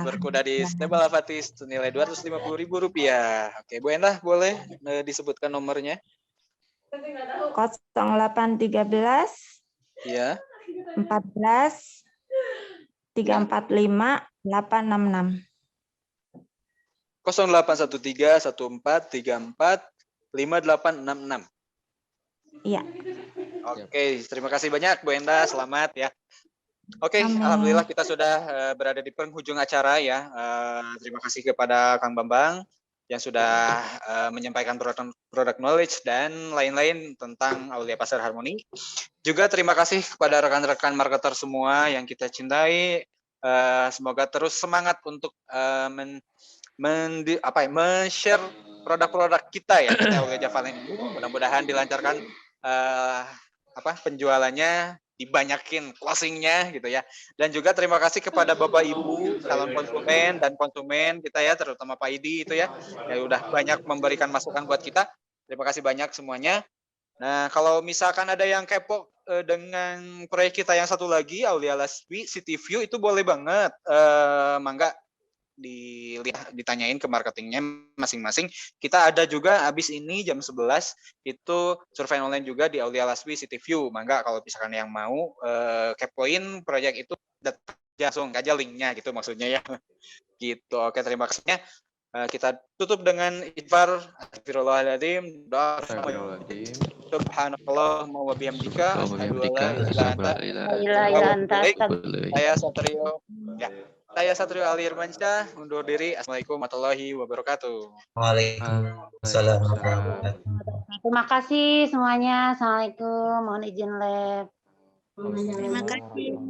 A: berkuda di Stable Al-Fatih senilai Rp250.000. Oke, Bu Endah boleh disebutkan nomornya?
K: 0813
A: Iya.
K: 14 345 866.
A: 0813 1434 5866.
K: Iya.
A: Oke, terima kasih banyak Bu Endah, selamat ya. Oke, alhamdulillah kita sudah berada di penghujung acara ya. Terima kasih kepada Kang Bambang yang sudah menyampaikan produk knowledge dan lain-lain tentang Aulia Pasar Harmoni. Juga terima kasih kepada rekan-rekan marketer semua yang kita cintai. Semoga terus semangat untuk men-share produk-produk kita ya, Aulia Javalin ini. Mudah-mudahan dilancarkan penjualannya, dibanyakin closingnya gitu ya. Dan juga terima kasih kepada Bapak Ibu calon konsumen dan konsumen kita ya, terutama Pak Idi itu ya, yang udah banyak memberikan masukan buat kita. Terima kasih banyak semuanya. Nah, kalau misalkan ada yang kepo dengan proyek kita yang satu lagi Aulia Laswi City View itu boleh banget. Mangga ditanyain ke marketingnya masing-masing. Kita ada juga habis ini jam 11 itu survei online juga di Aulia Laswi City View. Mangga kalau misalkan yang mau kepoin proyek itu langsung aja linknya gitu maksudnya ya. Gitu. Oke, terima kasihnya. Kita tutup dengan istighfar. Astagfirullahaladzim. Subhanallah wa bihamdika. Asyhadu an la ilaha illa anta. Saya Satrio Ali Irmansyah undur diri. Assalamualaikum warahmatullahi wabarakatuh.
E: Waalaikumsalam warahmatullahi wabarakatuh.
C: Terima kasih semuanya. Assalamualaikum. Mohon izin live.
J: Terima kasih.